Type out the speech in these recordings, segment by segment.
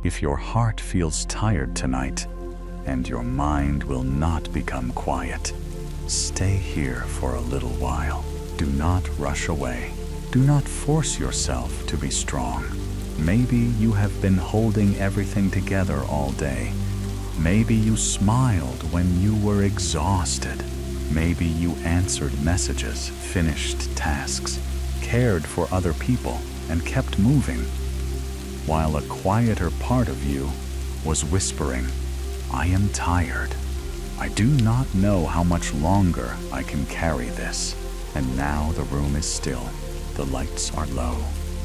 If your heart feels tired tonight, and your mind will not become quiet, stay here for a little while. Do not rush away. Do not force yourself to be strong. Maybe you have been holding everything together all day. Maybe you smiled when you were exhausted. Maybe you answered messages, finished tasks, cared for other people, and kept moving, while a quieter part of you was whispering, "I am tired. I do not know how much longer I can carry this." And now the room is still. The lights are low.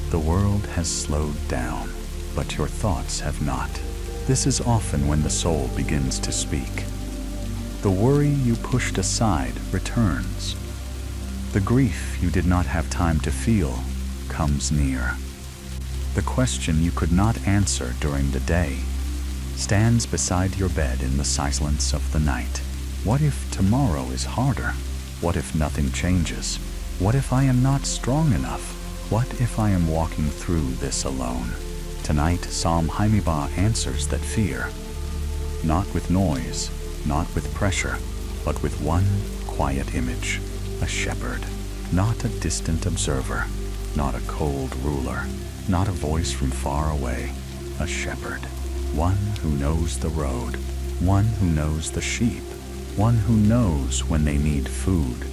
The world has slowed down, but your thoughts have not. This is often when the soul begins to speak. The worry you pushed aside returns. The grief you did not have time to feel comes near. The question you could not answer during the day stands beside your bed in the silence of the night. What if tomorrow is harder? What if nothing changes? What if I am not strong enough? What if I am walking through this alone? Tonight, Psalm Haimibah answers that fear. Not with noise, not with pressure, but with one quiet image, a shepherd. Not a distant observer, not a cold ruler, not a voice from far away, a shepherd. One who knows the road, one who knows the sheep, one who knows when they need food,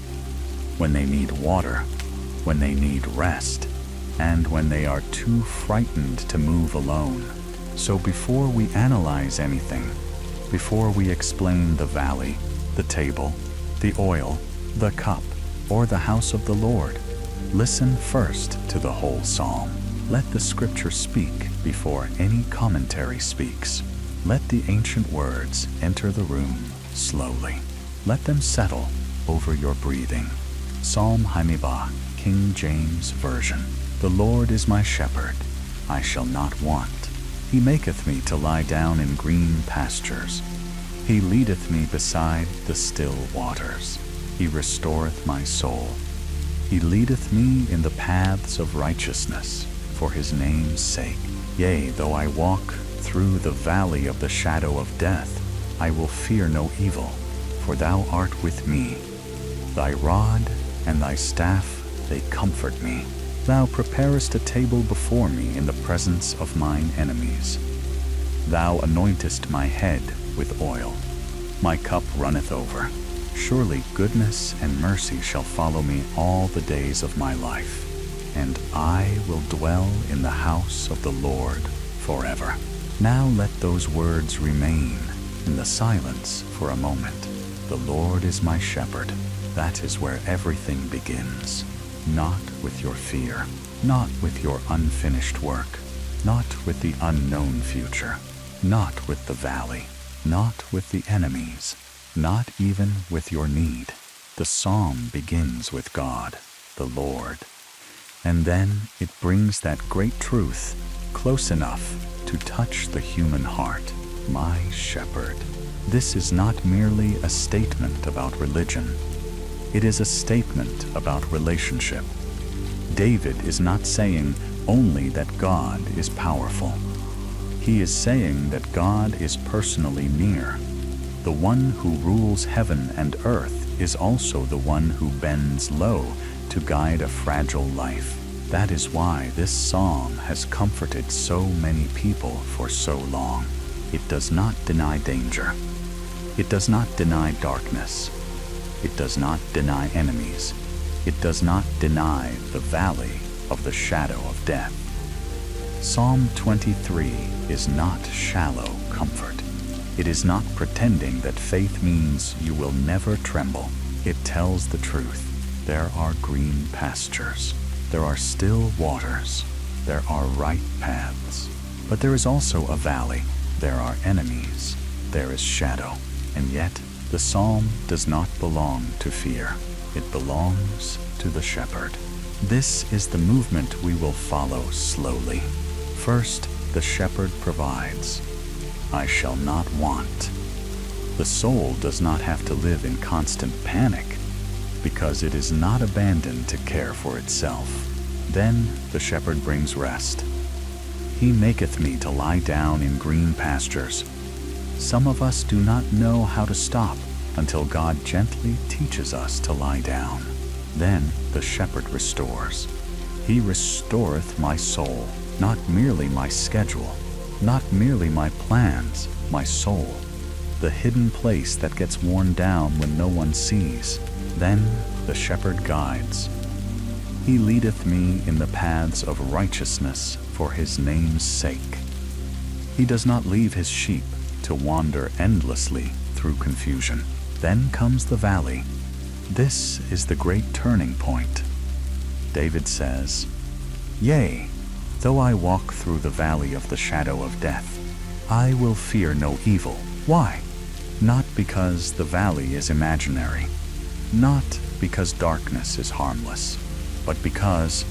when they need water, when they need rest, and when they are too frightened to move alone. So before we analyze anything, before we explain the valley, the table, the oil, the cup, or the house of the Lord, listen first to the whole psalm. Let the scripture speak before any commentary speaks. Let the ancient words enter the room slowly. Let them settle over your breathing. Psalm Haimibah, King James Version. The Lord is my shepherd, I shall not want. He maketh me to lie down in green pastures. He leadeth me beside the still waters. He restoreth my soul. He leadeth me in the paths of righteousness, for his name's sake. Yea, though I walk through the valley of the shadow of death, I will fear no evil, for thou art with me. Thy rod and thy staff, they comfort me. Thou preparest a table before me in the presence of mine enemies. Thou anointest my head with oil. My cup runneth over. Surely goodness and mercy shall follow me all the days of my life, and I will dwell in the house of the Lord forever. Now let those words remain in the silence for a moment. The Lord is my shepherd. That is where everything begins. Not with your fear, not with your unfinished work, not with the unknown future, not with the valley, not with the enemies, not even with your need. The psalm begins with God, the Lord. And then it brings that great truth close enough to touch the human heart. My shepherd. This is not merely a statement about religion. It is a statement about relationship. David is not saying only that God is powerful. He is saying that God is personally near. The one who rules heaven and earth is also the one who bends low to guide a fragile life. That is why this psalm has comforted so many people for so long. It does not deny danger. It does not deny darkness. It does not deny enemies. It does not deny the valley of the shadow of death. Psalm 23 is not shallow comfort. It is not pretending that faith means you will never tremble. It tells the truth. There are green pastures. There are still waters. There are right paths. But there is also a valley. There are enemies. There is shadow. And yet, the psalm does not belong to fear. It belongs to the shepherd. This is the movement we will follow slowly. First, the shepherd provides. I shall not want. The soul does not have to live in constant panic because it is not abandoned to care for itself. Then the shepherd brings rest. He maketh me to lie down in green pastures. Some of us do not know how to stop until God gently teaches us to lie down. Then the shepherd restores. He restoreth my soul, not merely my schedule, not merely my plans, my soul, the hidden place that gets worn down when no one sees. Then the shepherd guides. He leadeth me in the paths of righteousness for his name's sake. He does not leave his sheep to wander endlessly through confusion. Then comes the valley. This is the great turning point. David says, "Yea, though I walk through the valley of the shadow of death, I will fear no evil." Why? Not because the valley is imaginary, not because darkness is harmless, but because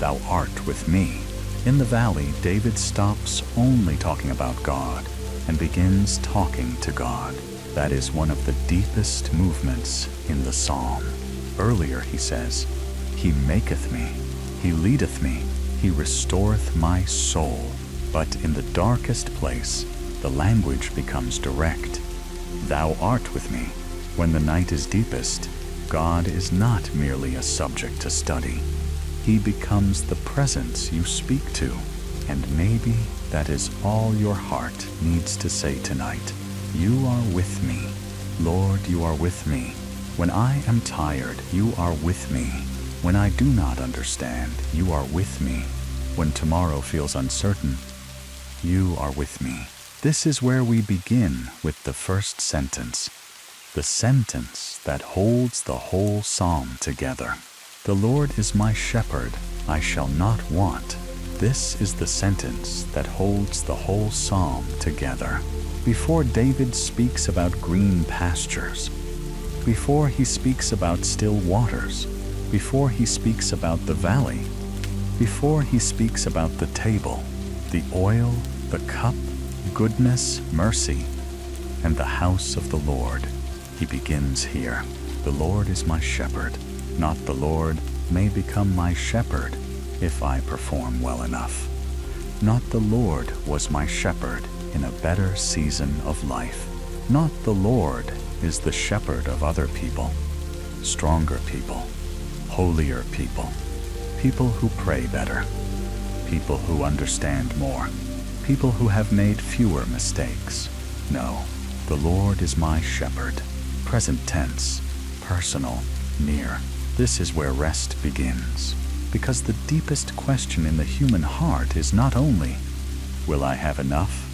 thou art with me. In the valley, David stops only talking about God and begins talking to God. That is one of the deepest movements in the psalm. Earlier he says, "He maketh me, he leadeth me, he restoreth my soul." But in the darkest place, the language becomes direct. Thou art with me. When the night is deepest, God is not merely a subject to study. He becomes the presence you speak to. And maybe that is all your heart needs to say tonight. You are with me. Lord, you are with me. When I am tired, you are with me. When I do not understand, you are with me. When tomorrow feels uncertain, you are with me. This is where we begin with the first sentence, the sentence that holds the whole psalm together. The Lord is my shepherd, I shall not want. This is the sentence that holds the whole psalm together. Before David speaks about green pastures, before he speaks about still waters, before he speaks about the valley, before he speaks about the table, the oil, the cup, goodness, mercy, and the house of the Lord, he begins here. The Lord is my shepherd, not the Lord may become my shepherd if I perform well enough. Not the Lord was my shepherd in a better season of life. Not the Lord is the shepherd of other people, stronger people, holier people, people who pray better, people who understand more, people who have made fewer mistakes. No, the Lord is my shepherd. Present tense, personal, near. This is where rest begins. Because the deepest question in the human heart is not only, will I have enough?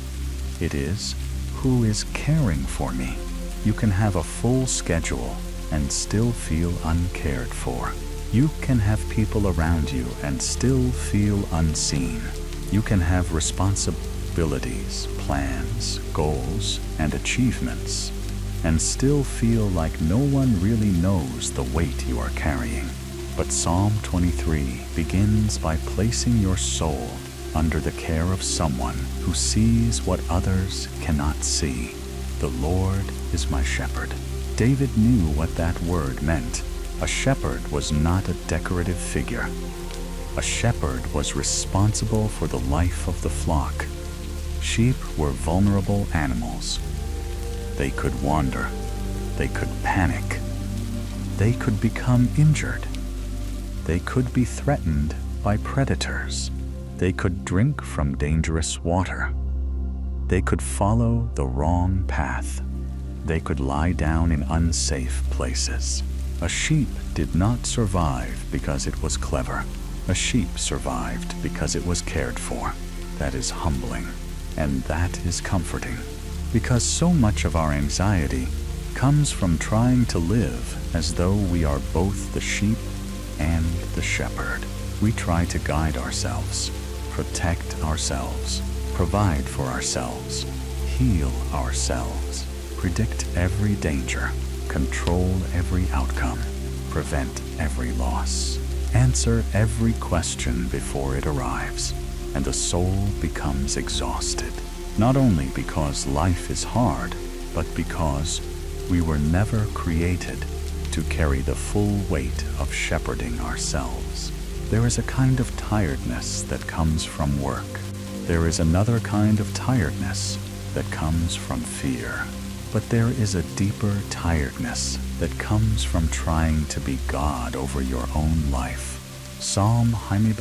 It is, who is caring for me? You can have a full schedule and still feel uncared for. You can have people around you and still feel unseen. You can have responsibilities, plans, goals, and achievements, and still feel like no one really knows the weight you are carrying. But Psalm 23 begins by placing your soul under the care of someone who sees what others cannot see. The Lord is my shepherd. David knew what that word meant. A shepherd was not a decorative figure. A shepherd was responsible for the life of the flock. Sheep were vulnerable animals. They could wander. They could panic. They could become injured. They could be threatened by predators. They could drink from dangerous water. They could follow the wrong path. They could lie down in unsafe places. A sheep did not survive because it was clever. A sheep survived because it was cared for. That is humbling, and that is comforting. Because so much of our anxiety comes from trying to live as though we are both the sheep and the shepherd. We try to guide ourselves, protect ourselves, provide for ourselves, heal ourselves, predict every danger, control every outcome, prevent every loss, answer every question before it arrives, and the soul becomes exhausted. Not only because life is hard, but because we were never created to carry the full weight of shepherding ourselves. There is a kind of tiredness that comes from work, There is another kind of tiredness that comes from fear. But there is a deeper tiredness that comes from trying to be God over your own life. Psalm 23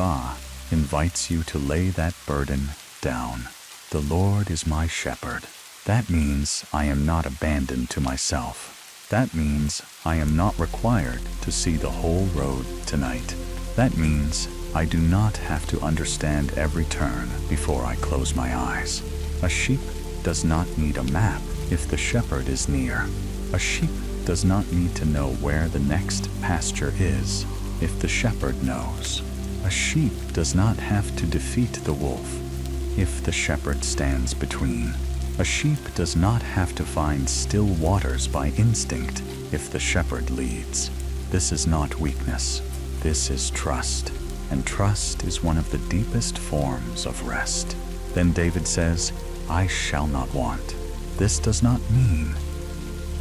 invites you to lay that burden down. The Lord is my shepherd. That means I am not abandoned to myself. That means I am not required to see the whole road tonight. That means I do not have to understand every turn before I close my eyes. A sheep does not need a map if the shepherd is near. A sheep does not need to know where the next pasture is if the shepherd knows. A sheep does not have to defeat the wolf if the shepherd stands between. A sheep does not have to find still waters by instinct if the shepherd leads. This is not weakness. This is trust. And trust is one of the deepest forms of rest. Then David says, I shall not want. This does not mean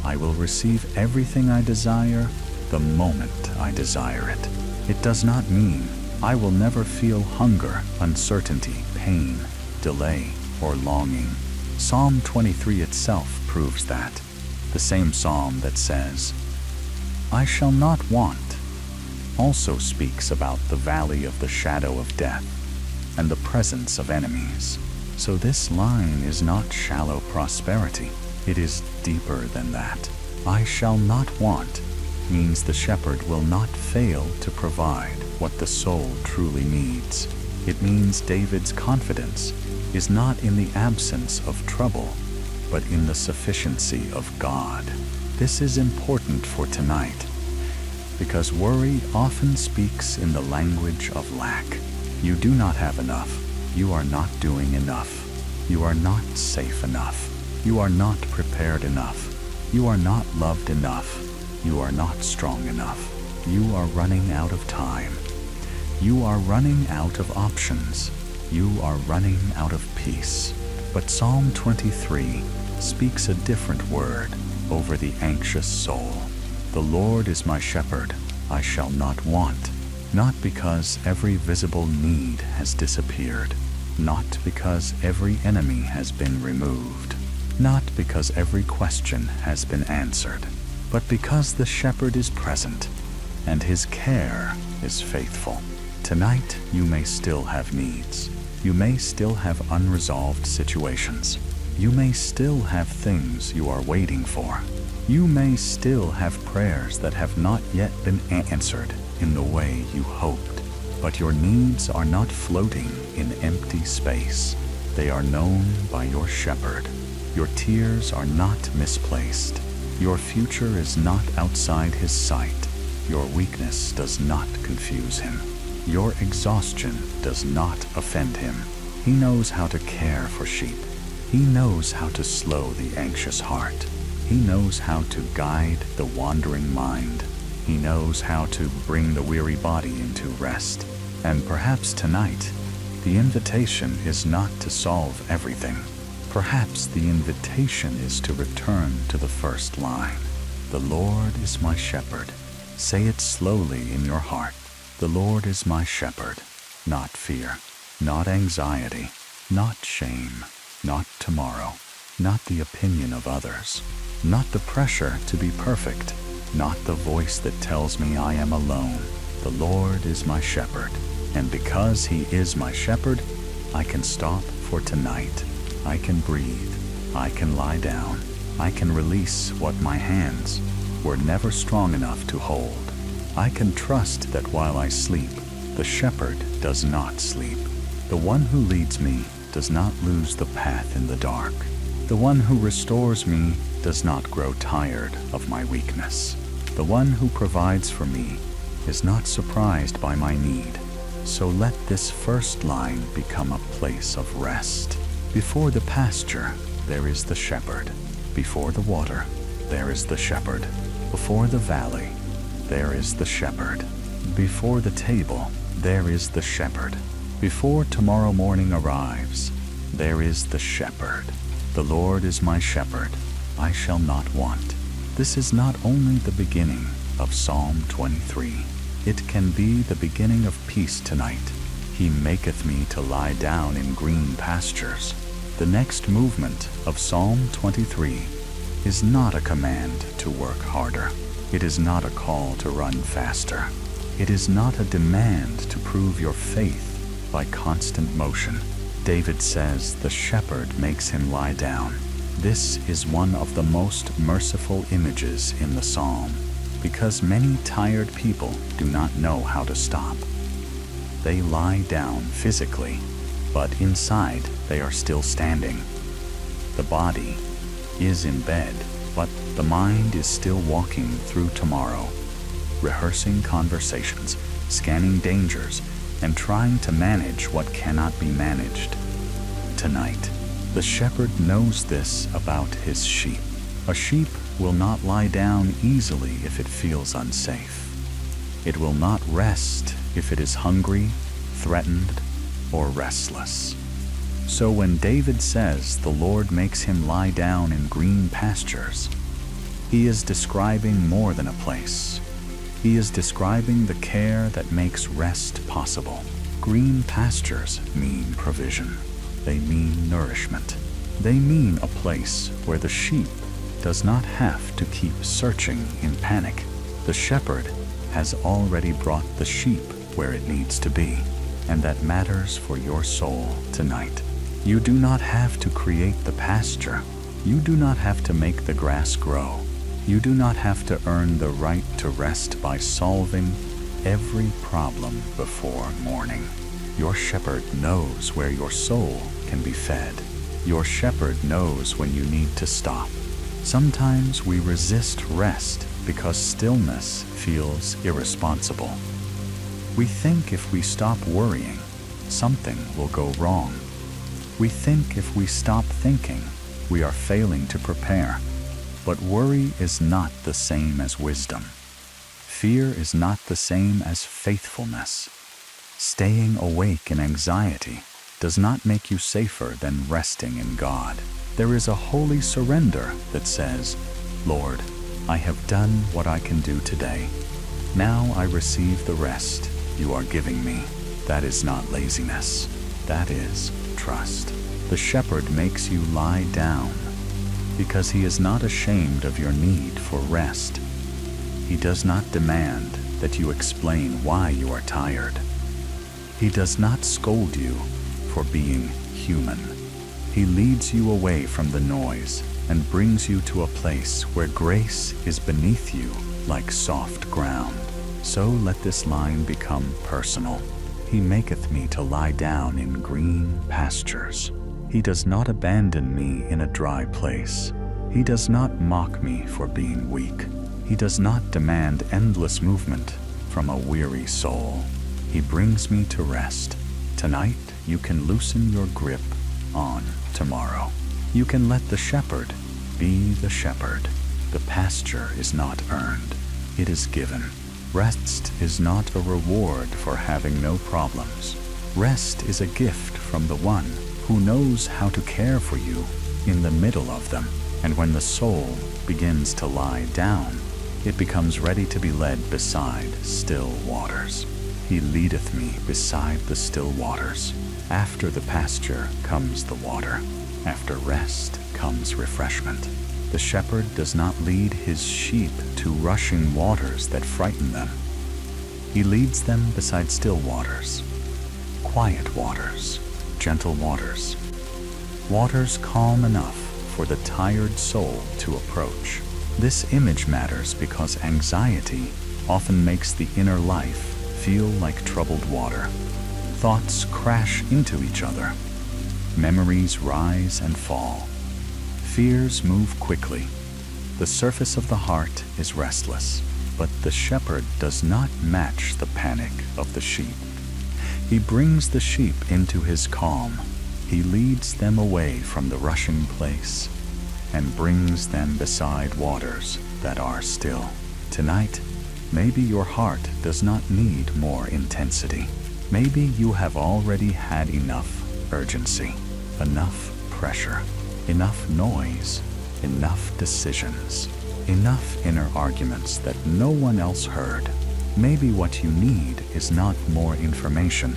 I will receive everything I desire the moment I desire it. It does not mean I will never feel hunger, uncertainty, pain, delay, or longing. Psalm 23 itself proves that. The same psalm that says, I shall not want, also speaks about the valley of the shadow of death and the presence of enemies. So this line is not shallow prosperity. It is deeper than that. I shall not want means the shepherd will not fail to provide what the soul truly needs. It means David's confidence is not in the absence of trouble, but in the sufficiency of God. This is important for tonight, because worry often speaks in the language of lack. You do not have enough. You are not doing enough. You are not safe enough. You are not prepared enough. You are not loved enough. You are not strong enough. You are running out of time. You are running out of options. You are running out of peace. But Psalm 23 speaks a different word over the anxious soul. The Lord is my shepherd, I shall not want. Not because every visible need has disappeared. Not because every enemy has been removed. Not because every question has been answered. But because the shepherd is present and his care is faithful. Tonight you may still have needs. You may still have unresolved situations. You may still have things you are waiting for. You may still have prayers that have not yet been answered in the way you hoped. But your needs are not floating in empty space. They are known by your shepherd. Your tears are not misplaced. Your future is not outside his sight. Your weakness does not confuse him. Your exhaustion does not offend him. He knows how to care for sheep. He knows how to slow the anxious heart. He knows how to guide the wandering mind. He knows how to bring the weary body into rest. And perhaps tonight, the invitation is not to solve everything. Perhaps the invitation is to return to the first line. The Lord is my shepherd. Say it slowly in your heart. The Lord is my shepherd. Not fear, not anxiety, not shame, not tomorrow, not the opinion of others, not the pressure to be perfect, not the voice that tells me I am alone. The Lord is my shepherd, and because he is my shepherd, I can stop for tonight. I can breathe. I can lie down. I can release what my hands were never strong enough to hold. I can trust that while I sleep, the shepherd does not sleep. The one who leads me does not lose the path in the dark. The one who restores me does not grow tired of my weakness. The one who provides for me is not surprised by my need. So let this first line become a place of rest. Before the pasture, there is the shepherd. Before the water, there is the shepherd. Before the valley, there is the shepherd. Before the table, there is the shepherd. Before tomorrow morning arrives, there is the shepherd. The Lord is my shepherd, I shall not want. This is not only the beginning of Psalm 23. It can be the beginning of peace tonight. He maketh me to lie down in green pastures. The next movement of Psalm 23 is not a command to work harder. It is not a call to run faster. It is not a demand to prove your faith by constant motion. David says the shepherd makes him lie down. This is one of the most merciful images in the psalm, because many tired people do not know how to stop. They lie down physically, but inside they are still standing. The body is in bed, but the mind is still walking through tomorrow, rehearsing conversations, scanning dangers, and trying to manage what cannot be managed. Tonight, the shepherd knows this about his sheep. A sheep will not lie down easily if it feels unsafe. It will not rest if it is hungry, threatened, or restless. So when David says the Lord makes him lie down in green pastures, he is describing more than a place. He is describing the care that makes rest possible. Green pastures mean provision. They mean nourishment. They mean a place where the sheep does not have to keep searching in panic. The shepherd has already brought the sheep where it needs to be, and that matters for your soul tonight. You do not have to create the pasture. You do not have to make the grass grow. You do not have to earn the right to rest by solving every problem before morning. Your shepherd knows where your soul can be fed. Your shepherd knows when you need to stop. Sometimes we resist rest because stillness feels irresponsible. We think if we stop worrying, something will go wrong. We think if we stop thinking, we are failing to prepare. But worry is not the same as wisdom. Fear is not the same as faithfulness. Staying awake in anxiety does not make you safer than resting in God. There is a holy surrender that says, Lord, I have done what I can do today. Now I receive the rest you are giving me. That is not laziness. That is trust. The shepherd makes you lie down because he is not ashamed of your need for rest. He does not demand that you explain why you are tired. He does not scold you for being human. He leads you away from the noise and brings you to a place where grace is beneath you like soft ground. So let this line become personal. He maketh me to lie down in green pastures. He does not abandon me in a dry place. He does not mock me for being weak. He does not demand endless movement from a weary soul. He brings me to rest. Tonight, you can loosen your grip on tomorrow. You can let the shepherd be the shepherd. The pasture is not earned. It is given. Rest is not a reward for having no problems. Rest is a gift from the one who knows how to care for you in the middle of them. And when the soul begins to lie down, it becomes ready to be led beside still waters. He leadeth me beside the still waters. After the pasture comes the water. After rest comes refreshment. The shepherd does not lead his sheep to rushing waters that frighten them. He leads them beside still waters, quiet waters, gentle waters, waters calm enough for the tired soul to approach. This image matters because anxiety often makes the inner life feel like troubled water. Thoughts crash into each other. Memories rise and fall. Fears move quickly. The surface of the heart is restless, but the shepherd does not match the panic of the sheep. He brings the sheep into his calm. He leads them away from the rushing place and brings them beside waters that are still. Tonight, maybe your heart does not need more intensity. Maybe you have already had enough urgency, enough pressure, enough noise, enough decisions, enough inner arguments that no one else heard. Maybe what you need is not more information.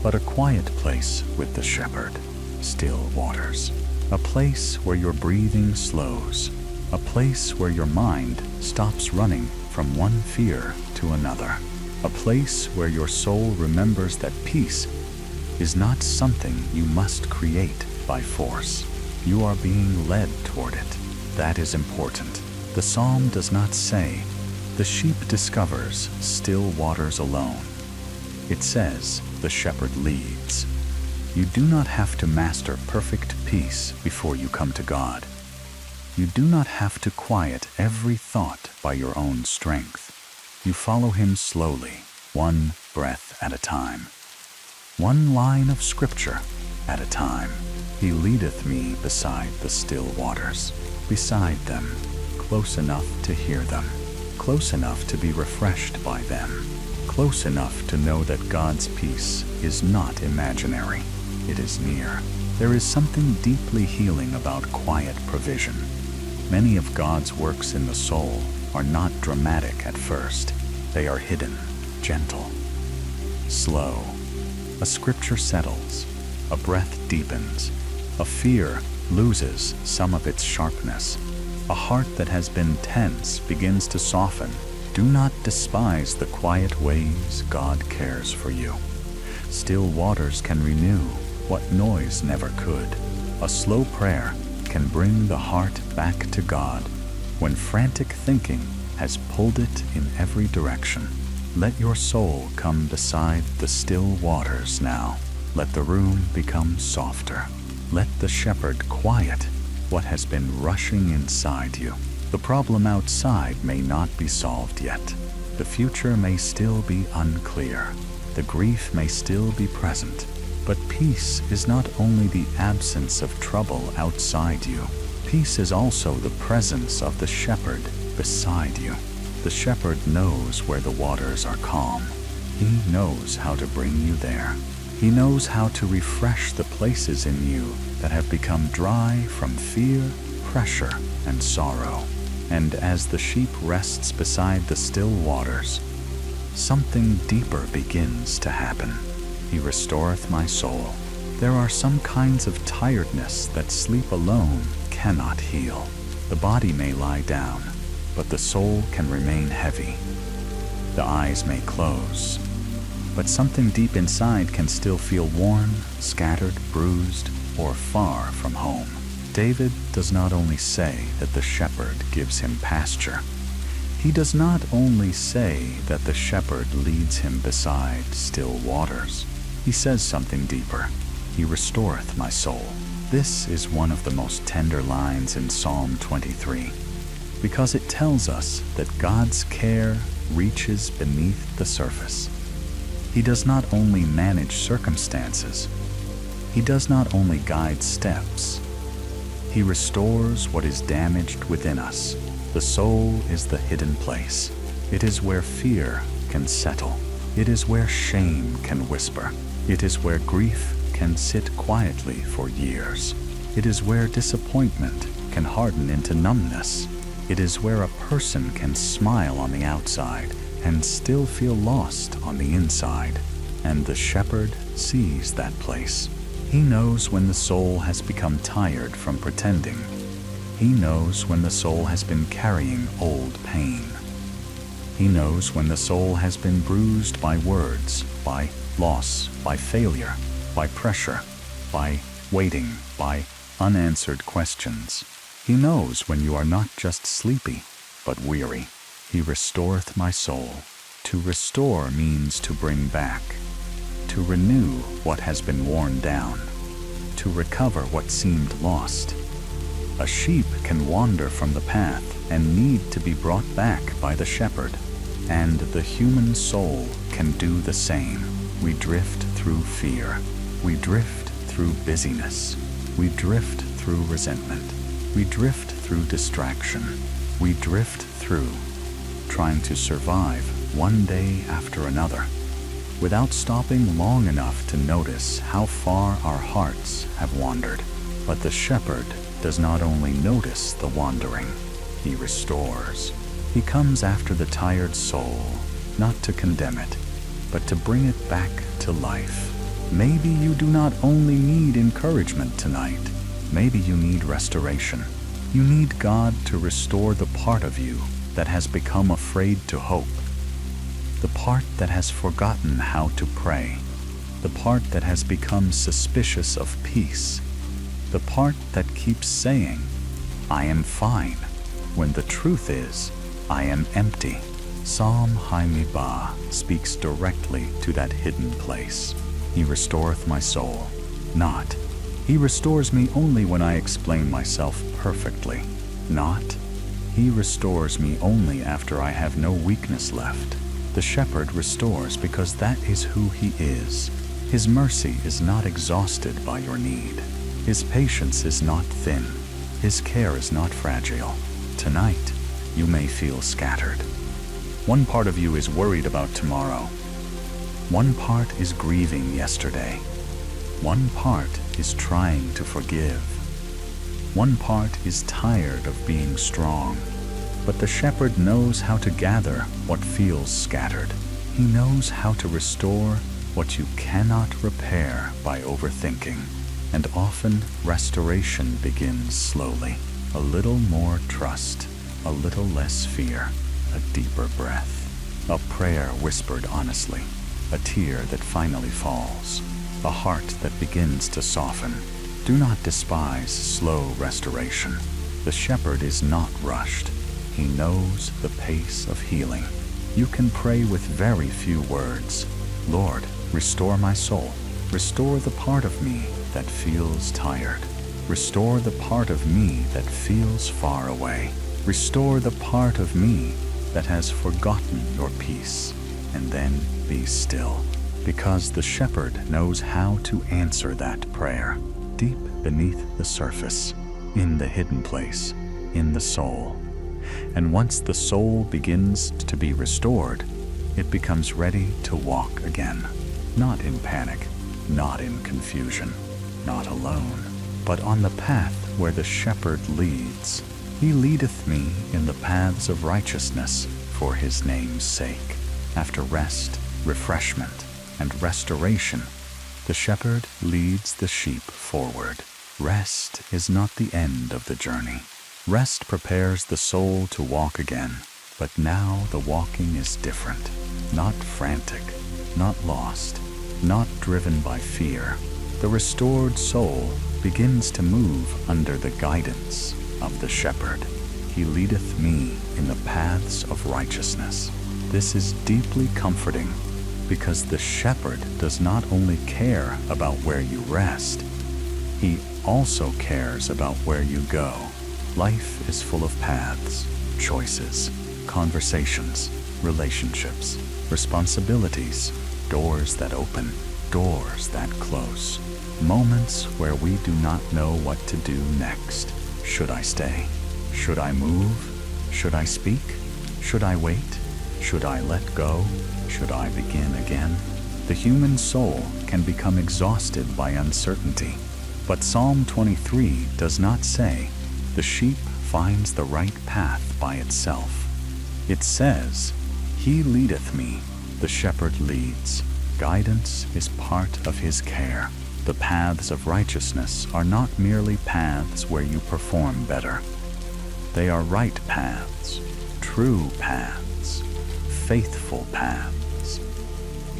but a quiet place with the shepherd, still waters. A place where your breathing slows, a place where your mind stops running from one fear to another, a place where your soul remembers that peace is not something you must create by force. You are being led toward it. That is important. The psalm does not say, "The sheep discovers still waters alone." It says, "The shepherd leads." You do not have to master perfect peace before you come to God. You do not have to quiet every thought by your own strength. You follow Him slowly, one breath at a time, one line of scripture at a time. He leadeth me beside the still waters, beside them, close enough to hear them, close enough to be refreshed by them, close enough to know that God's peace is not imaginary. It is near. There is something deeply healing about quiet provision. Many of God's works in the soul are not dramatic at first. They are hidden, gentle, slow. A scripture settles, a breath deepens, a fear loses some of its sharpness. A heart that has been tense begins to soften. Do not despise the quiet ways God cares for you. Still waters can renew what noise never could. A slow prayer can bring the heart back to God when frantic thinking has pulled it in every direction. Let your soul come beside the still waters now. Let the room become softer. Let the shepherd quiet what has been rushing inside you. The problem outside may not be solved yet. The future may still be unclear. The grief may still be present. But peace is not only the absence of trouble outside you. Peace is also the presence of the shepherd beside you. The shepherd knows where the waters are calm. He knows how to bring you there. He knows how to refresh the places in you that have become dry from fear, pressure, and sorrow. And as the sheep rests beside the still waters, something deeper begins to happen. He restoreth my soul. There are some kinds of tiredness that sleep alone cannot heal. The body may lie down, but the soul can remain heavy. The eyes may close, but something deep inside can still feel worn, scattered, bruised, or far from home. David does not only say that the shepherd gives him pasture. He does not only say that the shepherd leads him beside still waters. He says something deeper. He restoreth my soul. This is one of the most tender lines in Psalm 23, because it tells us that God's care reaches beneath the surface. He does not only manage circumstances. He does not only guide steps. He restores what is damaged within us. The soul is the hidden place. It is where fear can settle. It is where shame can whisper. It is where grief can sit quietly for years. It is where disappointment can harden into numbness. It is where a person can smile on the outside and still feel lost on the inside. And the shepherd sees that place. He knows when the soul has become tired from pretending. He knows when the soul has been carrying old pain. He knows when the soul has been bruised by words, by loss, by failure, by pressure, by waiting, by unanswered questions. He knows when you are not just sleepy, but weary. He restoreth my soul. To restore means to bring back, to renew what has been worn down, to recover what seemed lost. A sheep can wander from the path and need to be brought back by the shepherd, and the human soul can do the same. We drift through fear. We drift through busyness. We drift through resentment. We drift through distraction. We drift through trying to survive one day after another, without stopping long enough to notice how far our hearts have wandered. But the shepherd does not only notice the wandering, he restores. He comes after the tired soul, not to condemn it, but to bring it back to life. Maybe you do not only need encouragement tonight. Maybe you need restoration. You need God to restore the part of you that has become afraid to hope, the part that has forgotten how to pray, the part that has become suspicious of peace, the part that keeps saying, "I am fine," when the truth is, "I am empty." Psalm Haimibah speaks directly to that hidden place. He restoreth my soul. Not, He restores me only when I explain myself perfectly. Not, He restores me only after I have no weakness left. The shepherd restores because that is who He is. His mercy is not exhausted by your need. His patience is not thin. His care is not fragile. Tonight, you may feel scattered. One part of you is worried about tomorrow. One part is grieving yesterday. One part is trying to forgive. One part is tired of being strong. But the shepherd knows how to gather what feels scattered. He knows how to restore what you cannot repair by overthinking. And often restoration begins slowly. A little more trust, a little less fear, a deeper breath, a prayer whispered honestly, a tear that finally falls, a heart that begins to soften. Do not despise slow restoration. The shepherd is not rushed. He knows the pace of healing. You can pray with very few words. Lord, restore my soul. Restore the part of me that feels tired. Restore the part of me that feels far away. Restore the part of me that has forgotten your peace. And then be still, because the shepherd knows how to answer that prayer. Deep beneath the surface, in the hidden place, in the soul. And once the soul begins to be restored, it becomes ready to walk again. Not in panic, not in confusion, not alone, but on the path where the shepherd leads. He leadeth me in the paths of righteousness for His name's sake. After rest, refreshment, and restoration, the shepherd leads the sheep forward. Rest is not the end of the journey. Rest prepares the soul to walk again, but now the walking is different. Not frantic, not lost, not driven by fear. The restored soul begins to move under the guidance of the shepherd. He leadeth me in the paths of righteousness. This is deeply comforting because the shepherd does not only care about where you rest, He also cares about where you go. Life is full of paths, choices, conversations, relationships, responsibilities, doors that open, doors that close, moments where we do not know what to do next. Should I stay? Should I move? Should I speak? Should I wait? Should I let go? Should I begin again? The human soul can become exhausted by uncertainty. But Psalm 23 does not say, "The sheep finds the right path by itself." It says, "He leadeth me." The shepherd leads. Guidance is part of His care. The paths of righteousness are not merely paths where you perform better. They are right paths, true paths, faithful paths,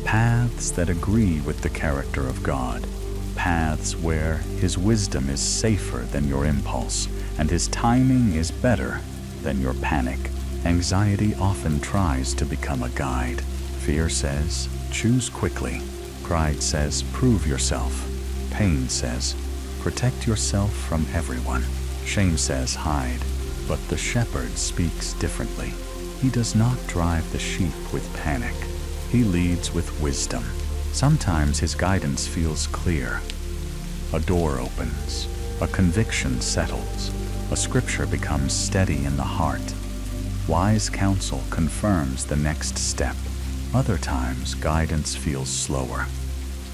paths that agree with the character of God, paths where His wisdom is safer than your impulse, and His timing is better than your panic. Anxiety often tries to become a guide. Fear says, choose quickly. Pride says, prove yourself. Pain says, protect yourself from everyone. Shame says, hide. But the shepherd speaks differently. He does not drive the sheep with panic. He leads with wisdom. Sometimes His guidance feels clear. A door opens. A conviction settles. A scripture becomes steady in the heart. Wise counsel confirms the next step. Other times, guidance feels slower.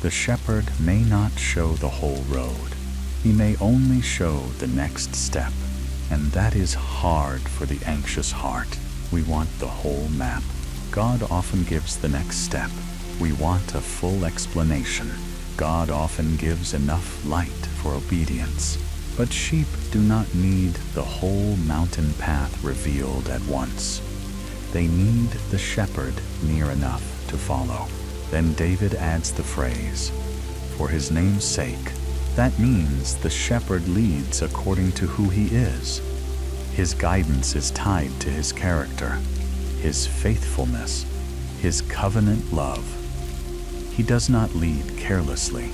The shepherd may not show the whole road. He may only show the next step. And that is hard for the anxious heart. We want the whole map. God often gives the next step. We want a full explanation. God often gives enough light for obedience, but sheep do not need the whole mountain path revealed at once. They need the shepherd near enough to follow. Then David adds the phrase, "For his name's sake." That means the shepherd leads according to who he is. His guidance is tied to his character, his faithfulness, his covenant love. He does not lead carelessly.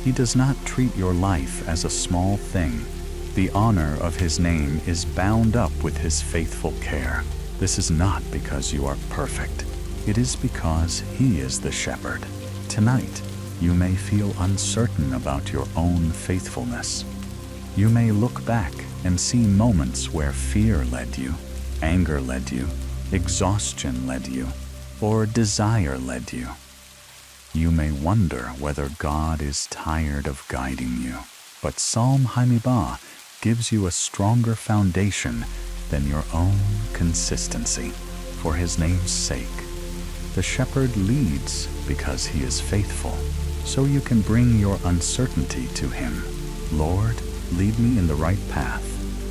He does not treat your life as a small thing. The honor of his name is bound up with his faithful care. This is not because you are perfect. It is because he is the shepherd. Tonight, you may feel uncertain about your own faithfulness. You may look back and see moments where fear led you, anger led you, exhaustion led you, or desire led you. You may wonder whether God is tired of guiding you, but Psalm Haimibah gives you a stronger foundation than your own consistency. For his name's sake, the shepherd leads because he is faithful, so you can bring your uncertainty to him. Lord, lead me in the right path.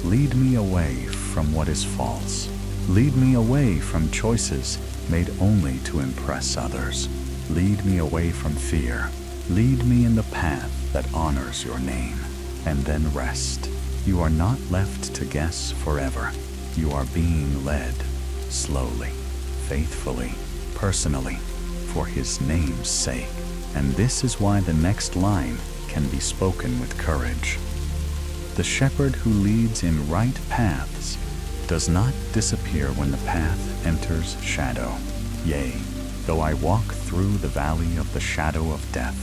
Lead me away from what is false. Lead me away from choices made only to impress others. Lead me away from fear. Lead me in the path that honors your name. And then rest. You are not left to guess forever. You are being led slowly, faithfully, personally, for his name's sake. And this is why the next line can be spoken with courage. The shepherd who leads in right paths does not disappear when the path enters shadow. Yea, though I walk through the valley of the shadow of death,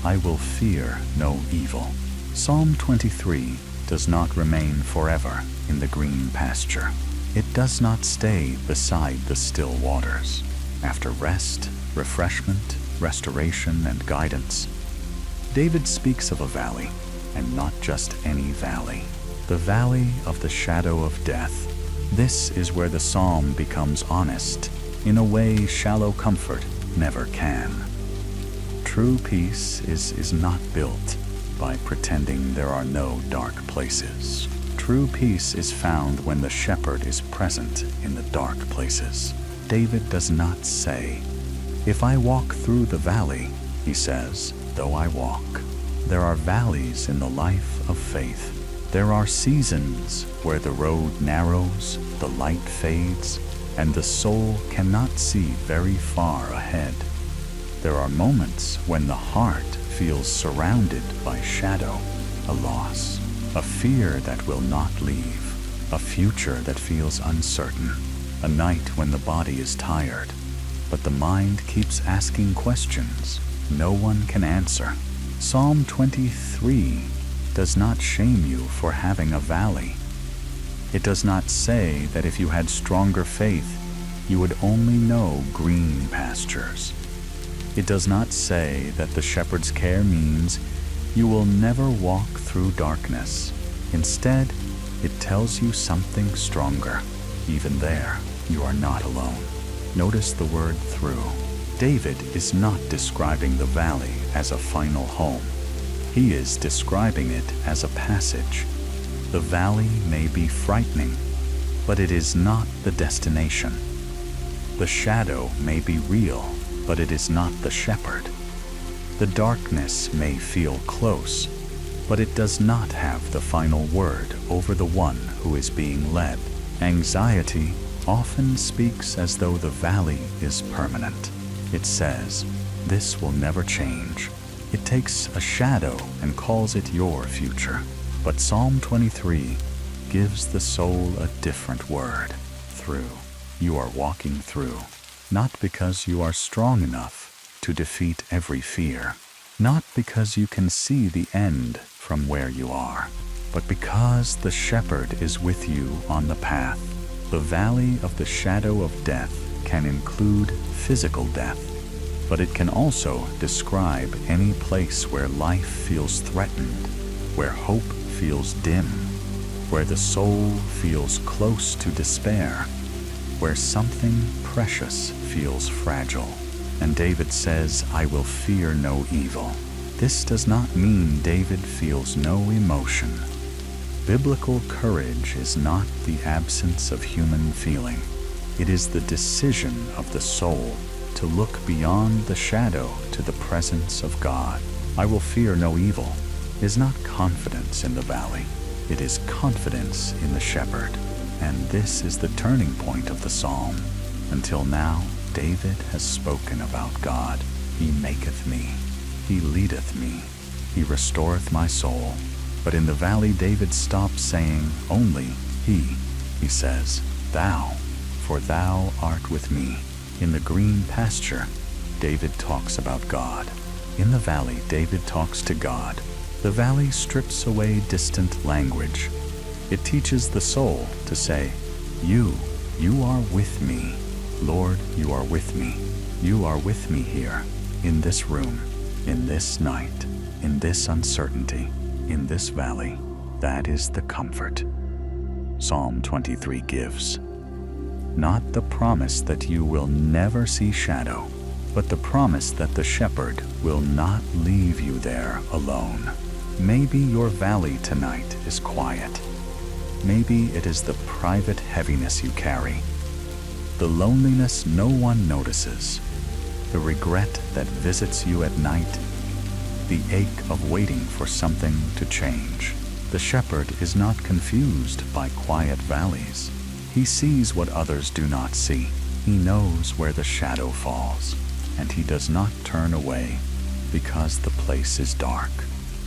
I will fear no evil. Psalm 23 does not remain forever in the green pasture. It does not stay beside the still waters. After rest, refreshment, restoration, and guidance, David speaks of a valley, and not just any valley. The valley of the shadow of death. This is where the psalm becomes honest, in a way shallow comfort never can. True peace is not built by pretending there are no dark places. True peace is found when the shepherd is present in the dark places. David does not say, "If I walk through the valley," he says, "though I walk." There are valleys in the life of faith. There are seasons where the road narrows, the light fades, and the soul cannot see very far ahead. There are moments when the heart feels surrounded by shadow, a loss, a fear that will not leave, a future that feels uncertain, a night when the body is tired, but the mind keeps asking questions no one can answer. Psalm 23 does not shame you for having a valley. It does not say that if you had stronger faith, you would only know green pastures. It does not say that the shepherd's care means you will never walk through darkness. Instead, it tells you something stronger. Even there, you are not alone. Notice the word through. David is not describing the valley as a final home. He is describing it as a passage. The valley may be frightening, but it is not the destination. The shadow may be real, but it is not the shepherd. The darkness may feel close, but it does not have the final word over the one who is being led. Anxiety often speaks as though the valley is permanent. It says, "This will never change." It takes a shadow and calls it your future. But Psalm 23 gives the soul a different word, through. You are walking through, not because you are strong enough to defeat every fear, not because you can see the end from where you are, but because the shepherd is with you on the path. The valley of the shadow of death can include physical death, but it can also describe any place where life feels threatened, where hope feels dim, where the soul feels close to despair, where something precious feels fragile. And David says, "I will fear no evil." This does not mean David feels no emotion. Biblical courage is not the absence of human feeling. It is the decision of the soul to look beyond the shadow to the presence of God. I will fear no evil is not confidence in the valley. It is confidence in the shepherd. And this is the turning point of the psalm. Until now, David has spoken about God. He maketh me. He leadeth me. He restoreth my soul. But in the valley, David stops saying only he. He says, thou, for thou art with me. In the green pasture, David talks about God. In the valley, David talks to God. The valley strips away distant language. It teaches the soul to say, you are with me. Lord, you are with me. You are with me here, in this room, in this night, in this uncertainty, in this valley. That is the comfort Psalm 23 gives. Not the promise that you will never see shadow, but the promise that the shepherd will not leave you there alone. Maybe your valley tonight is quiet. Maybe it is the private heaviness you carry, the loneliness no one notices, the regret that visits you at night, the ache of waiting for something to change. The shepherd is not confused by quiet valleys. He sees what others do not see. He knows where the shadow falls, and he does not turn away because the place is dark.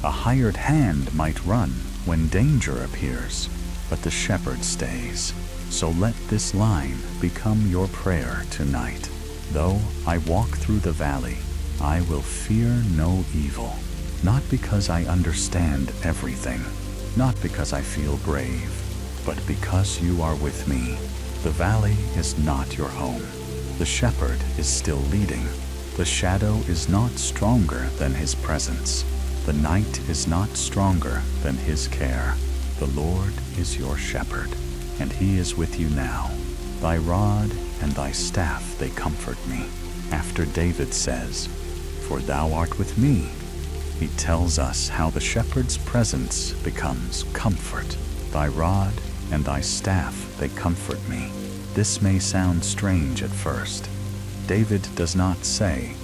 A hired hand might run when danger appears, but the shepherd stays. So let this line become your prayer tonight. Though I walk through the valley, I will fear no evil. Not because I understand everything, not because I feel brave, but because you are with me. The valley is not your home. The shepherd is still leading. The shadow is not stronger than his presence. The night is not stronger than his care. The Lord is your shepherd, and he is with you now. Thy rod and thy staff, they comfort me. After David says, for thou art with me, he tells us how the shepherd's presence becomes comfort. Thy rod and thy staff, they comfort me. This may sound strange at first. David does not say,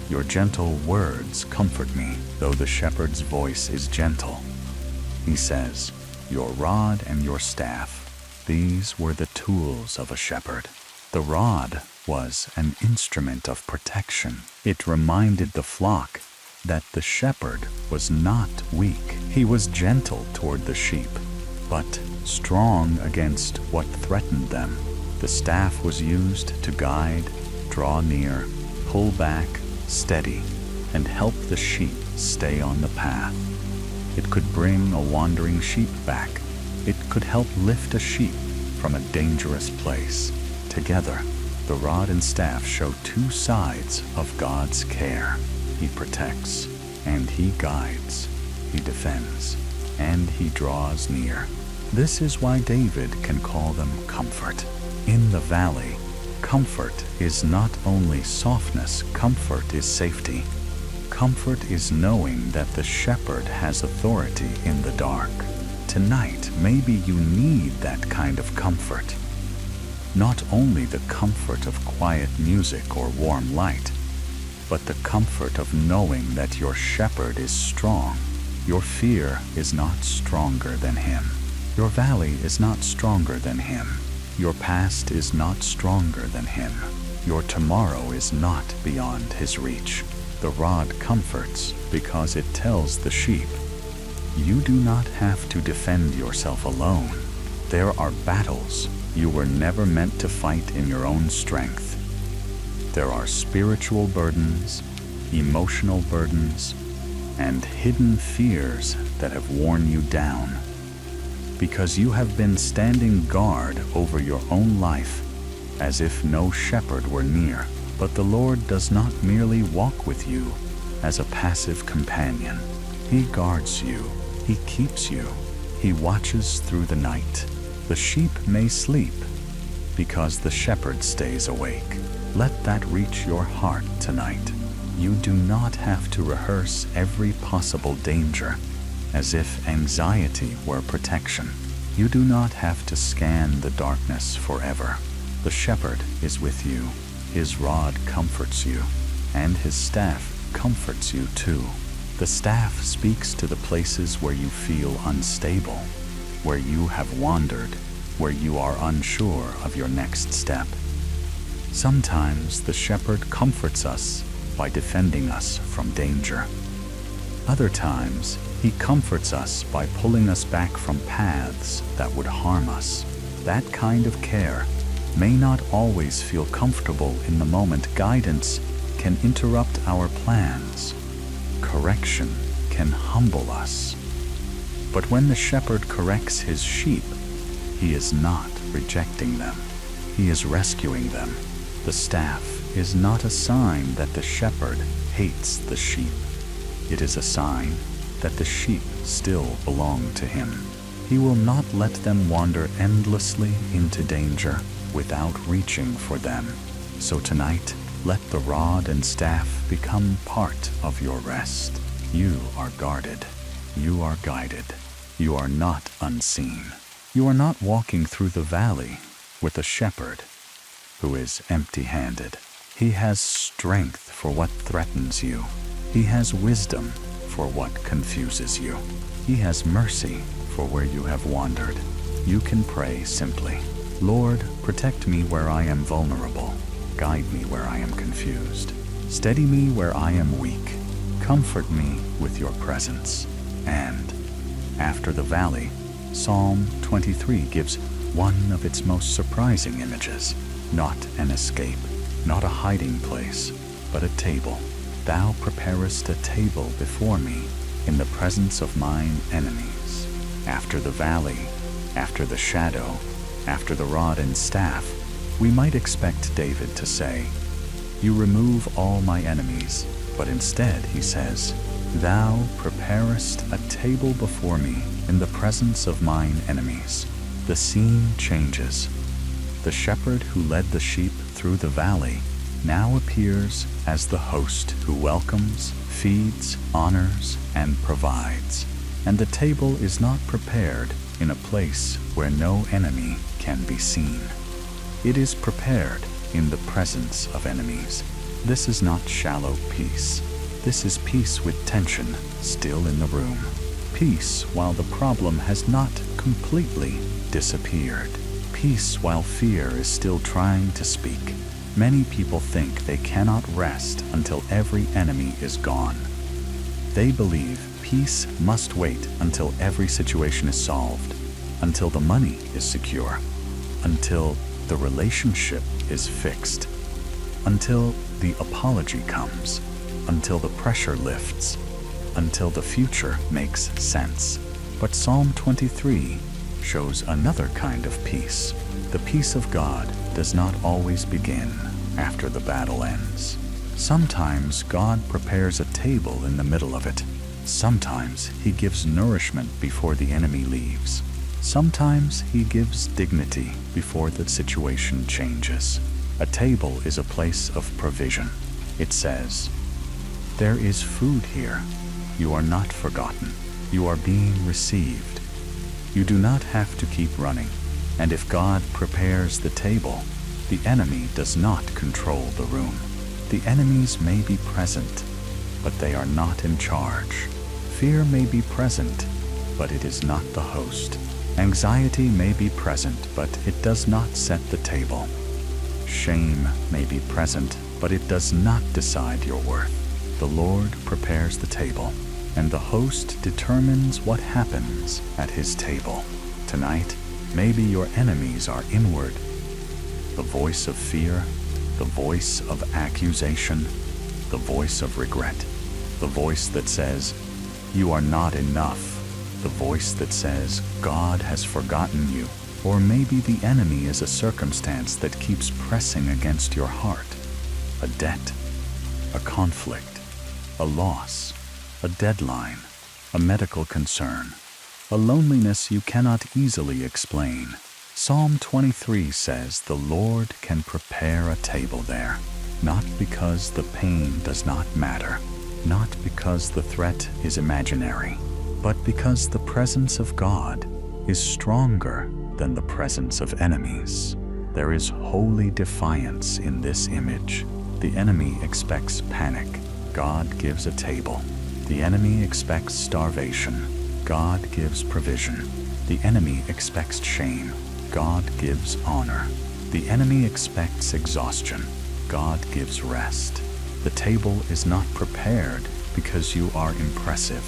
your gentle words comfort me, though the shepherd's voice is gentle. He says, your rod and your staff, these were the tools of a shepherd. The rod was an instrument of protection. It reminded the flock that the shepherd was not weak. He was gentle toward the sheep, but strong against what threatened them. The staff was used to guide, draw near, pull back, steady, and help the sheep stay on the path. It could bring a wandering sheep back. It could help lift a sheep from a dangerous place. Together, the rod and staff show two sides of God's care. He protects, and he guides. He defends, and he draws near. This is why David can call them comfort. In the valley, comfort is not only softness, comfort is safety. Comfort is knowing that the shepherd has authority in the dark. Tonight, maybe you need that kind of comfort. Not only the comfort of quiet music or warm light, but the comfort of knowing that your shepherd is strong. Your fear is not stronger than him. Your valley is not stronger than him. Your past is not stronger than him. Your tomorrow is not beyond his reach. The rod comforts because it tells the sheep, you do not have to defend yourself alone. There are battles you were never meant to fight in your own strength. There are spiritual burdens, emotional burdens, and hidden fears that have worn you down. Because you have been standing guard over your own life as if no shepherd were near. But the Lord does not merely walk with you as a passive companion. He guards you. He keeps you. He watches through the night. The sheep may sleep because the shepherd stays awake. Let that reach your heart tonight. You do not have to rehearse every possible danger as if anxiety were protection. You do not have to scan the darkness forever. The shepherd is with you. His rod comforts you, and his staff comforts you too. The staff speaks to the places where you feel unstable, where you have wandered, where you are unsure of your next step. Sometimes the shepherd comforts us by defending us from danger. Other times, he comforts us by pulling us back from paths that would harm us. That kind of care may not always feel comfortable in the moment. Guidance can interrupt our plans. Correction can humble us. But when the shepherd corrects his sheep, he is not rejecting them. He is rescuing them. The staff is not a sign that the shepherd hates the sheep. It is a sign that the sheep still belong to him. He will not let them wander endlessly into danger without reaching for them. So tonight, let the rod and staff become part of your rest. You are guarded. You are guided. You are not unseen. You are not walking through the valley with a shepherd who is empty-handed. He has strength for what threatens you. He has wisdom for what confuses you. He has mercy for where you have wandered. You can pray simply, Lord, protect me where I am vulnerable. Guide me where I am confused. Steady me where I am weak. Comfort me with your presence. And after the valley, Psalm 23 gives one of its most surprising images. Not an escape, not a hiding place, but a table. Thou preparest a table before me in the presence of mine enemies. After the valley, after the shadow, after the rod and staff, we might expect David to say, You remove all my enemies, but instead he says, Thou preparest a table before me in the presence of mine enemies. The scene changes. The shepherd who led the sheep through the valley now appears as the host who welcomes, feeds, honors, and provides. And the table is not prepared in a place where no enemy can be seen. It is prepared in the presence of enemies. This is not shallow peace. This is peace with tension still in the room. Peace while the problem has not completely disappeared. Peace while fear is still trying to speak. Many people think they cannot rest until every enemy is gone. They believe peace must wait until every situation is solved, until the money is secure, until the relationship is fixed, until the apology comes, until the pressure lifts, until the future makes sense. But Psalm 23 shows another kind of peace. The peace of God does not always begin after the battle ends. Sometimes God prepares a table in the middle of it. Sometimes he gives nourishment before the enemy leaves. Sometimes he gives dignity before the situation changes. A table is a place of provision. It says, There is food here. You are not forgotten. You are being received. You do not have to keep running. And if God prepares the table, the enemy does not control the room. The enemies may be present, but they are not in charge. Fear may be present, but it is not the host. Anxiety may be present, but it does not set the table. Shame may be present, but it does not decide your worth. The Lord prepares the table, and the host determines what happens at his table. Tonight, maybe your enemies are inward. The voice of fear, the voice of accusation, the voice of regret, the voice that says, You are not enough, the voice that says, God has forgotten you. Or maybe the enemy is a circumstance that keeps pressing against your heart. A debt, a conflict, a loss, a deadline, a medical concern, a loneliness you cannot easily explain. Psalm 23 says the Lord can prepare a table there. not because the pain does not matter, not because the threat is imaginary, but because the presence of God is stronger than the presence of enemies. There is holy defiance in this image. The enemy expects panic. God gives a table. The enemy expects starvation. God gives provision. The enemy expects shame. God gives honor. The enemy expects exhaustion. God gives rest. The table is not prepared because you are impressive.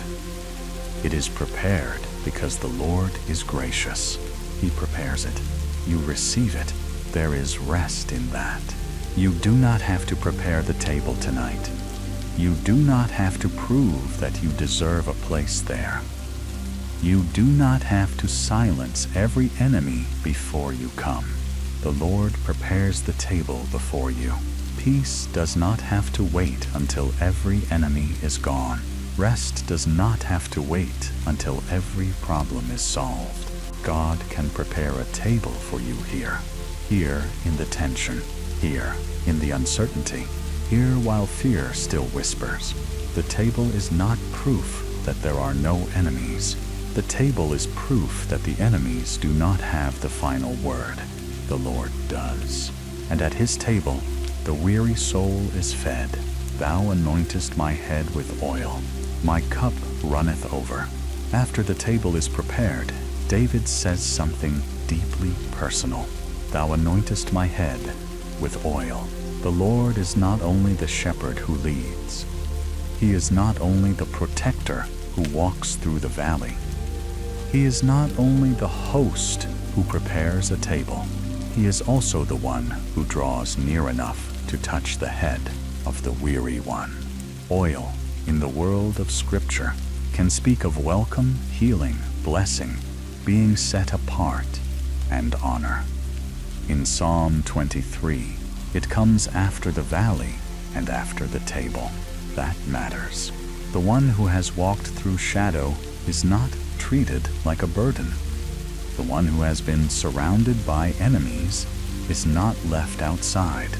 It is prepared because the Lord is gracious. He prepares it. You receive it. There is rest in that. You do not have to prepare the table tonight. You do not have to prove that you deserve a place there. You do not have to silence every enemy before you come. The Lord prepares the table before you. Peace does not have to wait until every enemy is gone. Rest does not have to wait until every problem is solved. God can prepare a table for you here. Here in the tension. Here in the uncertainty. Here while fear still whispers. The table is not proof that there are no enemies. The table is proof that the enemies do not have the final word. The Lord does. And at his table, the weary soul is fed. Thou anointest my head with oil. My cup runneth over. After the table is prepared, David says something deeply personal. Thou anointest my head with oil. The Lord is not only the shepherd who leads. He is not only the protector who walks through the valley. He is not only the host who prepares a table. He is also the one who draws near enough to touch the head of the weary one. Oil, in the world of Scripture, can speak of welcome, healing, blessing, being set apart, and honor. In Psalm 23, it comes after the valley and after the table. That matters. The one who has walked through shadow is not treated like a burden. The one who has been surrounded by enemies is not left outside.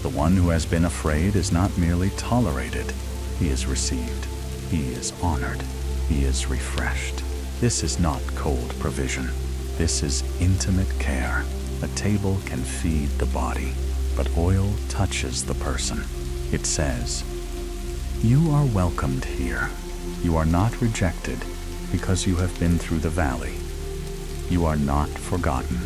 The one who has been afraid is not merely tolerated. He is received. He is honored. He is refreshed. This is not cold provision. This is intimate care. A table can feed the body, but oil touches the person. It says, "You are welcomed here. You are not rejected because you have been through the valley. You are not forgotten.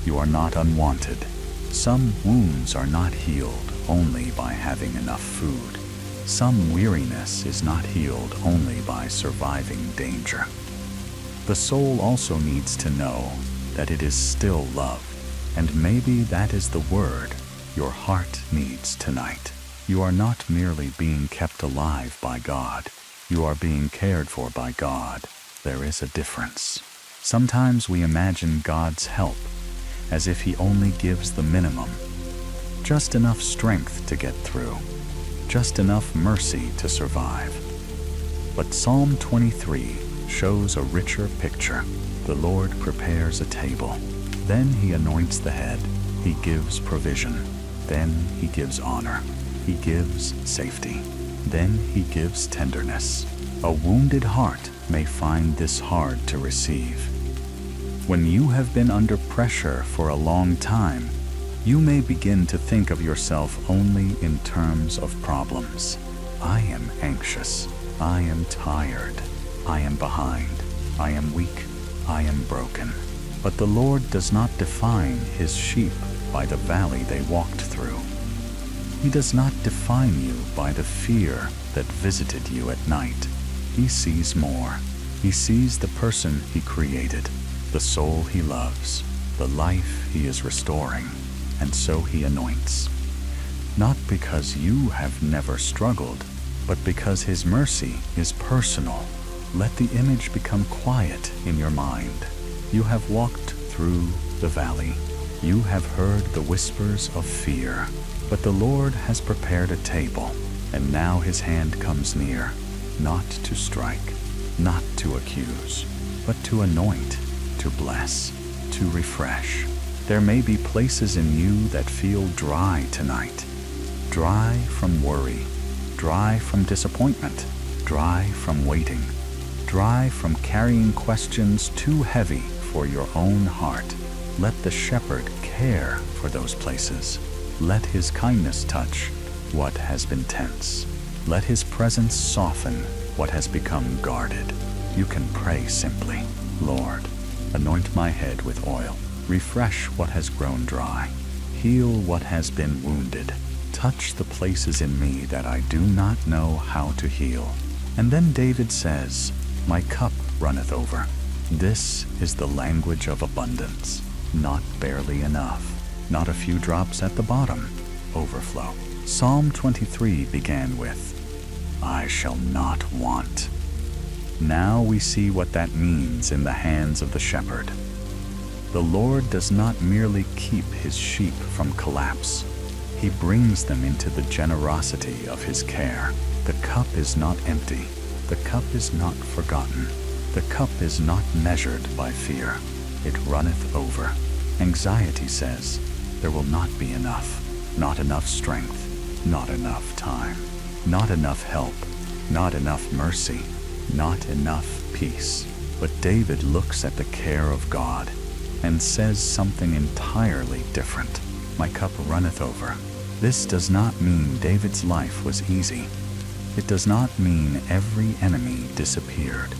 You are not unwanted. Some wounds are not healed only by having enough food. Some weariness is not healed only by surviving danger." The soul also needs to know that it is still loved, and maybe that is the word your heart needs tonight. You are not merely being kept alive by God. You are being cared for by God. There is a difference. Sometimes we imagine God's help as if He only gives the minimum, just enough strength to get through, just enough mercy to survive. But Psalm 23 shows a richer picture. The Lord prepares a table. Then He anoints the head. He gives provision. Then He gives honor. He gives safety. Then He gives tenderness. A wounded heart may find this hard to receive. When you have been under pressure for a long time, you may begin to think of yourself only in terms of problems. I am anxious. I am tired. I am behind. I am weak. I am broken. But the Lord does not define His sheep by the valley they walked through. He does not define you by the fear that visited you at night. He sees more. He sees the person He created, the soul He loves, the life He is restoring, and so He anoints. Not because you have never struggled, but because His mercy is personal. Let the image become quiet in your mind. You have walked through the valley. You have heard the whispers of fear, but the Lord has prepared a table, and now His hand comes near, not to strike, not to accuse, but to anoint, to bless, to refresh. There may be places in you that feel dry tonight. dry from worry, dry from disappointment, dry from waiting, dry from carrying questions too heavy for your own heart. Let the shepherd care for those places. Let his kindness touch what has been tense. Let his presence soften what has become guarded. You can pray simply, Lord, anoint my head with oil. Refresh what has grown dry. Heal what has been wounded. Touch the places in me that I do not know how to heal. And then David says, my cup runneth over. This is the language of abundance. Not barely enough. Not a few drops at the bottom. Overflow. Psalm 23 began with, I shall not want. Now we see what that means in the hands of the shepherd. The Lord does not merely keep his sheep from collapse. He brings them into the generosity of his care. The cup is not empty. The cup is not forgotten. The cup is not measured by fear. It runneth over. Anxiety says, there will not be enough. Not enough strength. Not enough time. Not enough help. Not enough mercy. Not enough peace. But David looks at the care of God and says something entirely different. My cup runneth over. This does not mean David's life was easy. It does not mean every enemy disappeared.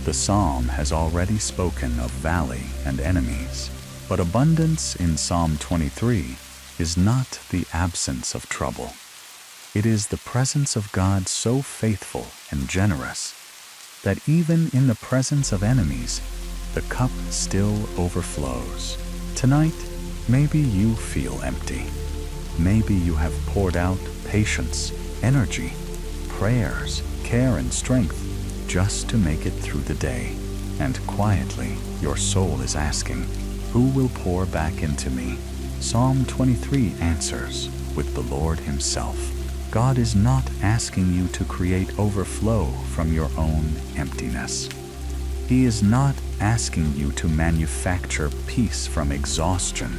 The psalm has already spoken of valley and enemies, but abundance in Psalm 23 is not the absence of trouble. It is the presence of God so faithful and generous that even in the presence of enemies, the cup still overflows. Tonight, maybe you feel empty. Maybe you have poured out patience, energy, prayers, care, and strength just to make it through the day. And quietly, your soul is asking, who will pour back into me? Psalm 23 answers with the Lord himself. God is not asking you to create overflow from your own emptiness. He is not asking you to manufacture peace from exhaustion.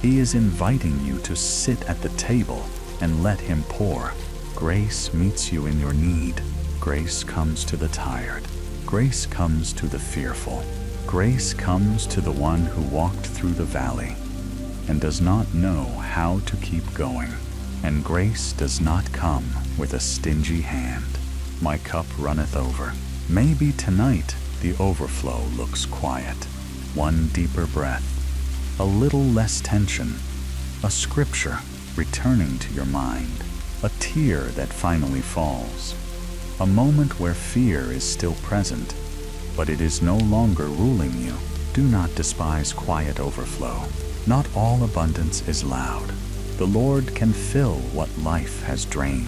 He is inviting you to sit at the table and let him pour. Grace meets you in your need. Grace comes to the tired. Grace comes to the fearful. Grace comes to the one who walked through the valley and does not know how to keep going. And grace does not come with a stingy hand. My cup runneth over. Maybe tonight the overflow looks quiet. One deeper breath, a little less tension, a scripture returning to your mind, a tear that finally falls, a moment where fear is still present, but it is no longer ruling you. Do not despise quiet overflow. Not all abundance is loud. The Lord can fill what life has drained.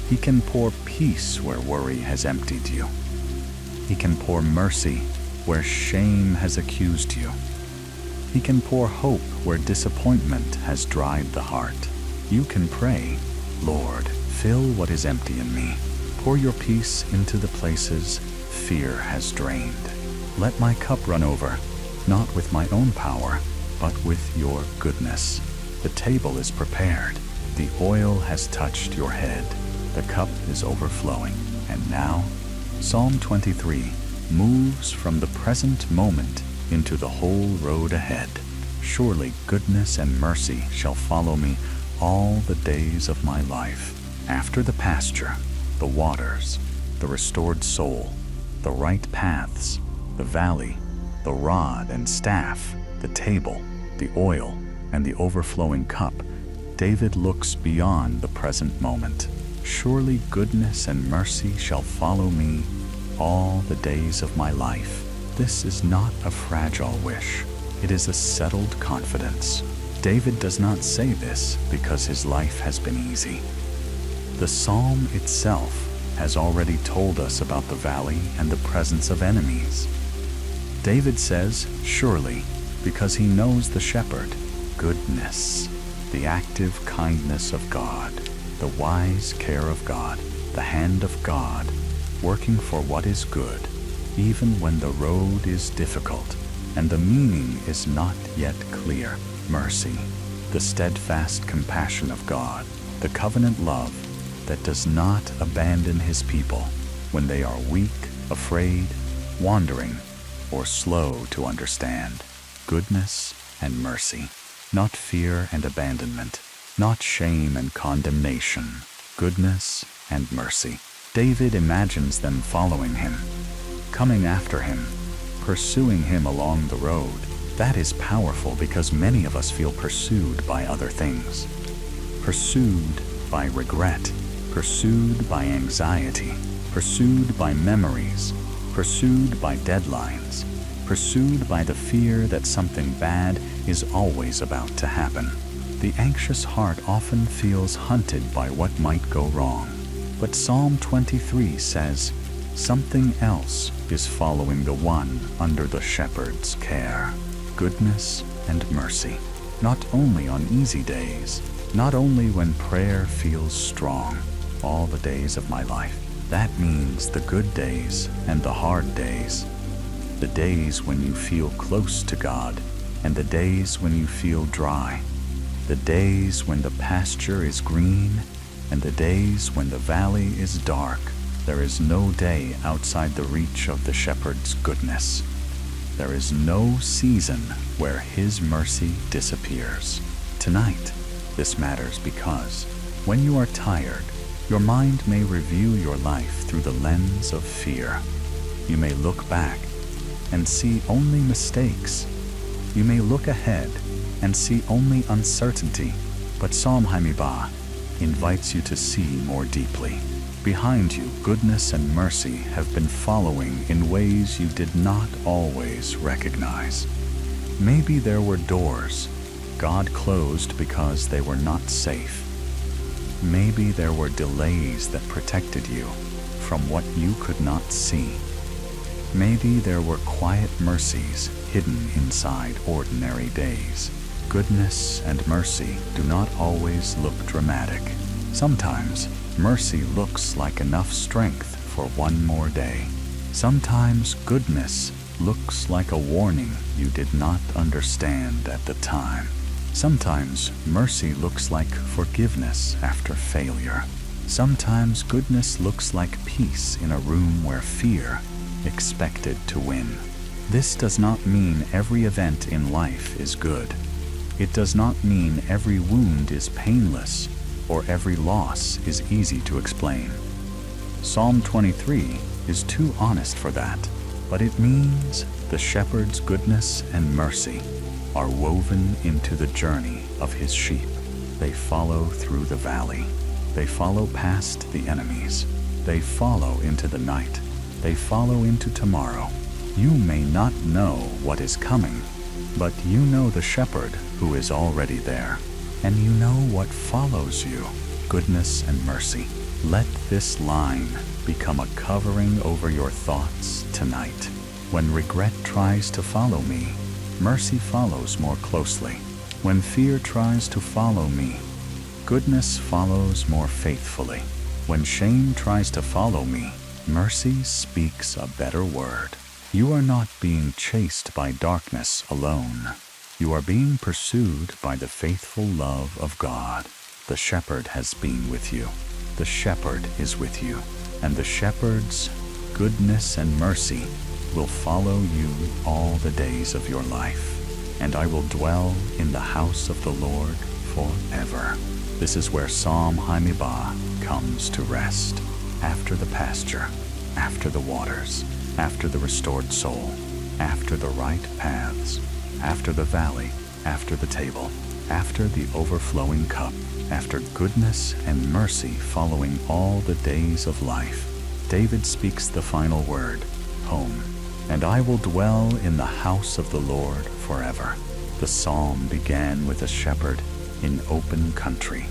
He can pour peace where worry has emptied you. He can pour mercy where shame has accused you. He can pour hope where disappointment has dried the heart. You can pray, Lord, fill what is empty in me. Pour your peace into the places fear has drained. Let my cup run over, not with my own power, but with your goodness. The table is prepared. The oil has touched your head. The cup is overflowing. And now, Psalm 23 moves from the present moment into the whole road ahead. Surely goodness and mercy shall follow me all the days of my life. After the pasture, the waters, the restored soul, the right paths, the valley, the rod and staff, the table, the oil, and the overflowing cup, David looks beyond the present moment. Surely goodness and mercy shall follow me all the days of my life. This is not a fragile wish. It is a settled confidence. David does not say this because his life has been easy. The psalm itself has already told us about the valley and the presence of enemies. David says, surely, because he knows the shepherd, goodness, the active kindness of God, the wise care of God, the hand of God, working for what is good, even when the road is difficult and the meaning is not yet clear. Mercy, the steadfast compassion of God, the covenant love that does not abandon his people when they are weak, afraid, wandering, or slow to understand. Goodness and mercy, not fear and abandonment, not shame and condemnation. Goodness and mercy. David imagines them following him, coming after him, pursuing him along the road. That is powerful because many of us feel pursued by other things. Pursued by regret, pursued by anxiety, pursued by memories, pursued by deadlines, pursued by the fear that something bad is always about to happen. The anxious heart often feels hunted by what might go wrong. But Psalm 23 says, something else is following the one under the shepherd's care. Goodness and mercy, not only on easy days, not only when prayer feels strong, all the days of my life. That means the good days and the hard days. The days when you feel close to God and the days when you feel dry. The days when the pasture is green and the days when the valley is dark. There is no day outside the reach of the shepherd's goodness. There is no season where his mercy disappears. Tonight, this matters because when you are tired, your mind may review your life through the lens of fear. You may look back and see only mistakes. You may look ahead and see only uncertainty. But Psalm Haimibah invites you to see more deeply. Behind you, goodness and mercy have been following in ways you did not always recognize. Maybe there were doors God closed because they were not safe. Maybe there were delays that protected you from what you could not see. Maybe there were quiet mercies hidden inside ordinary days. Goodness and mercy do not always look dramatic. Sometimes, mercy looks like enough strength for one more day. Sometimes goodness looks like a warning you did not understand at the time. Sometimes mercy looks like forgiveness after failure. Sometimes goodness looks like peace in a room where fear expected to win. This does not mean every event in life is good. It does not mean every wound is painless or every loss is easy to explain. Psalm 23 is too honest for that, but it means the shepherd's goodness and mercy are woven into the journey of his sheep. They follow through the valley. They follow past the enemies. They follow into the night. They follow into tomorrow. You may not know what is coming, but you know the shepherd who is already there, and you know what follows you, goodness and mercy. Let this line become a covering over your thoughts tonight. When regret tries to follow me, mercy follows more closely. When fear tries to follow me, goodness follows more faithfully. When shame tries to follow me, mercy speaks a better word. You are not being chased by darkness alone. You are being pursued by the faithful love of God. The shepherd has been with you. The shepherd is with you. And the shepherd's goodness and mercy will follow you all the days of your life. And I will dwell in the house of the Lord forever. This is where Psalm Haimibah comes to rest. After the pasture, after the waters, after the restored soul, after the right paths, after the valley, after the table, after the overflowing cup, after goodness and mercy following all the days of life, David speaks the final word, home. And I will dwell in the house of the Lord forever. The psalm began with a shepherd in open country.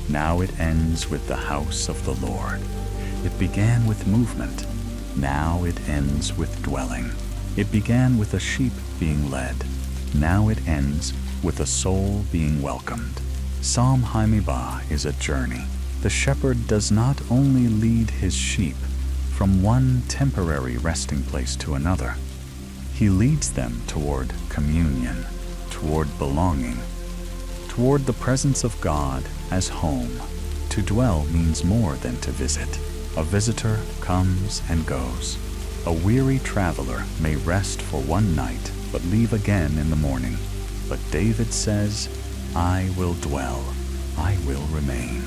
Now it ends with the house of the Lord. It began with movement. Now it ends with dwelling. It began with a sheep being led. Now it ends with a soul being welcomed. Psalm Haimibah is a journey. The shepherd does not only lead his sheep from one temporary resting place to another. He leads them toward communion, toward belonging, toward the presence of God as home. To dwell means more than to visit. A visitor comes and goes. A weary traveler may rest for one night, but leave again in the morning. But David says, I will dwell, I will remain,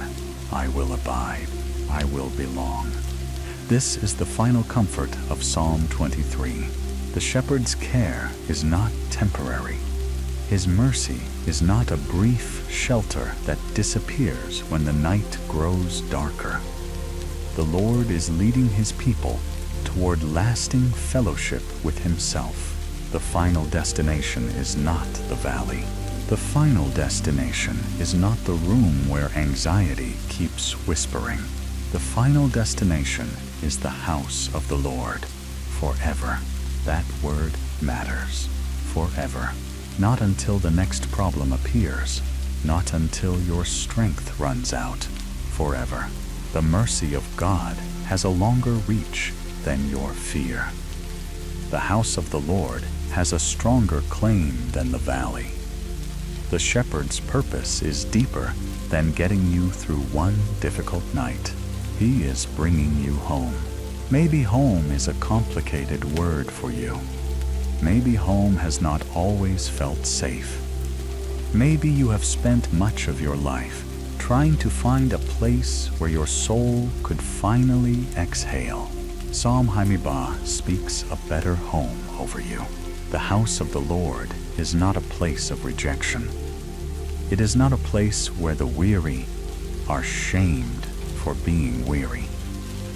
I will abide, I will belong. This is the final comfort of Psalm 23. The shepherd's care is not temporary. His mercy is not a brief shelter that disappears when the night grows darker. The Lord is leading his people toward lasting fellowship with himself. The final destination is not the valley. The final destination is not the room where anxiety keeps whispering. The final destination is the house of the Lord forever. That word matters. Forever. Not until the next problem appears. Not until your strength runs out. Forever. The mercy of God has a longer reach than your fear. The house of the Lord has a stronger claim than the valley. The shepherd's purpose is deeper than getting you through one difficult night. He is bringing you home. Maybe home is a complicated word for you. Maybe home has not always felt safe. Maybe you have spent much of your life trying to find a place where your soul could finally exhale. Psalm Haimibah speaks a better home over you. The house of the Lord is not a place of rejection. It is not a place where the weary are shamed for being weary.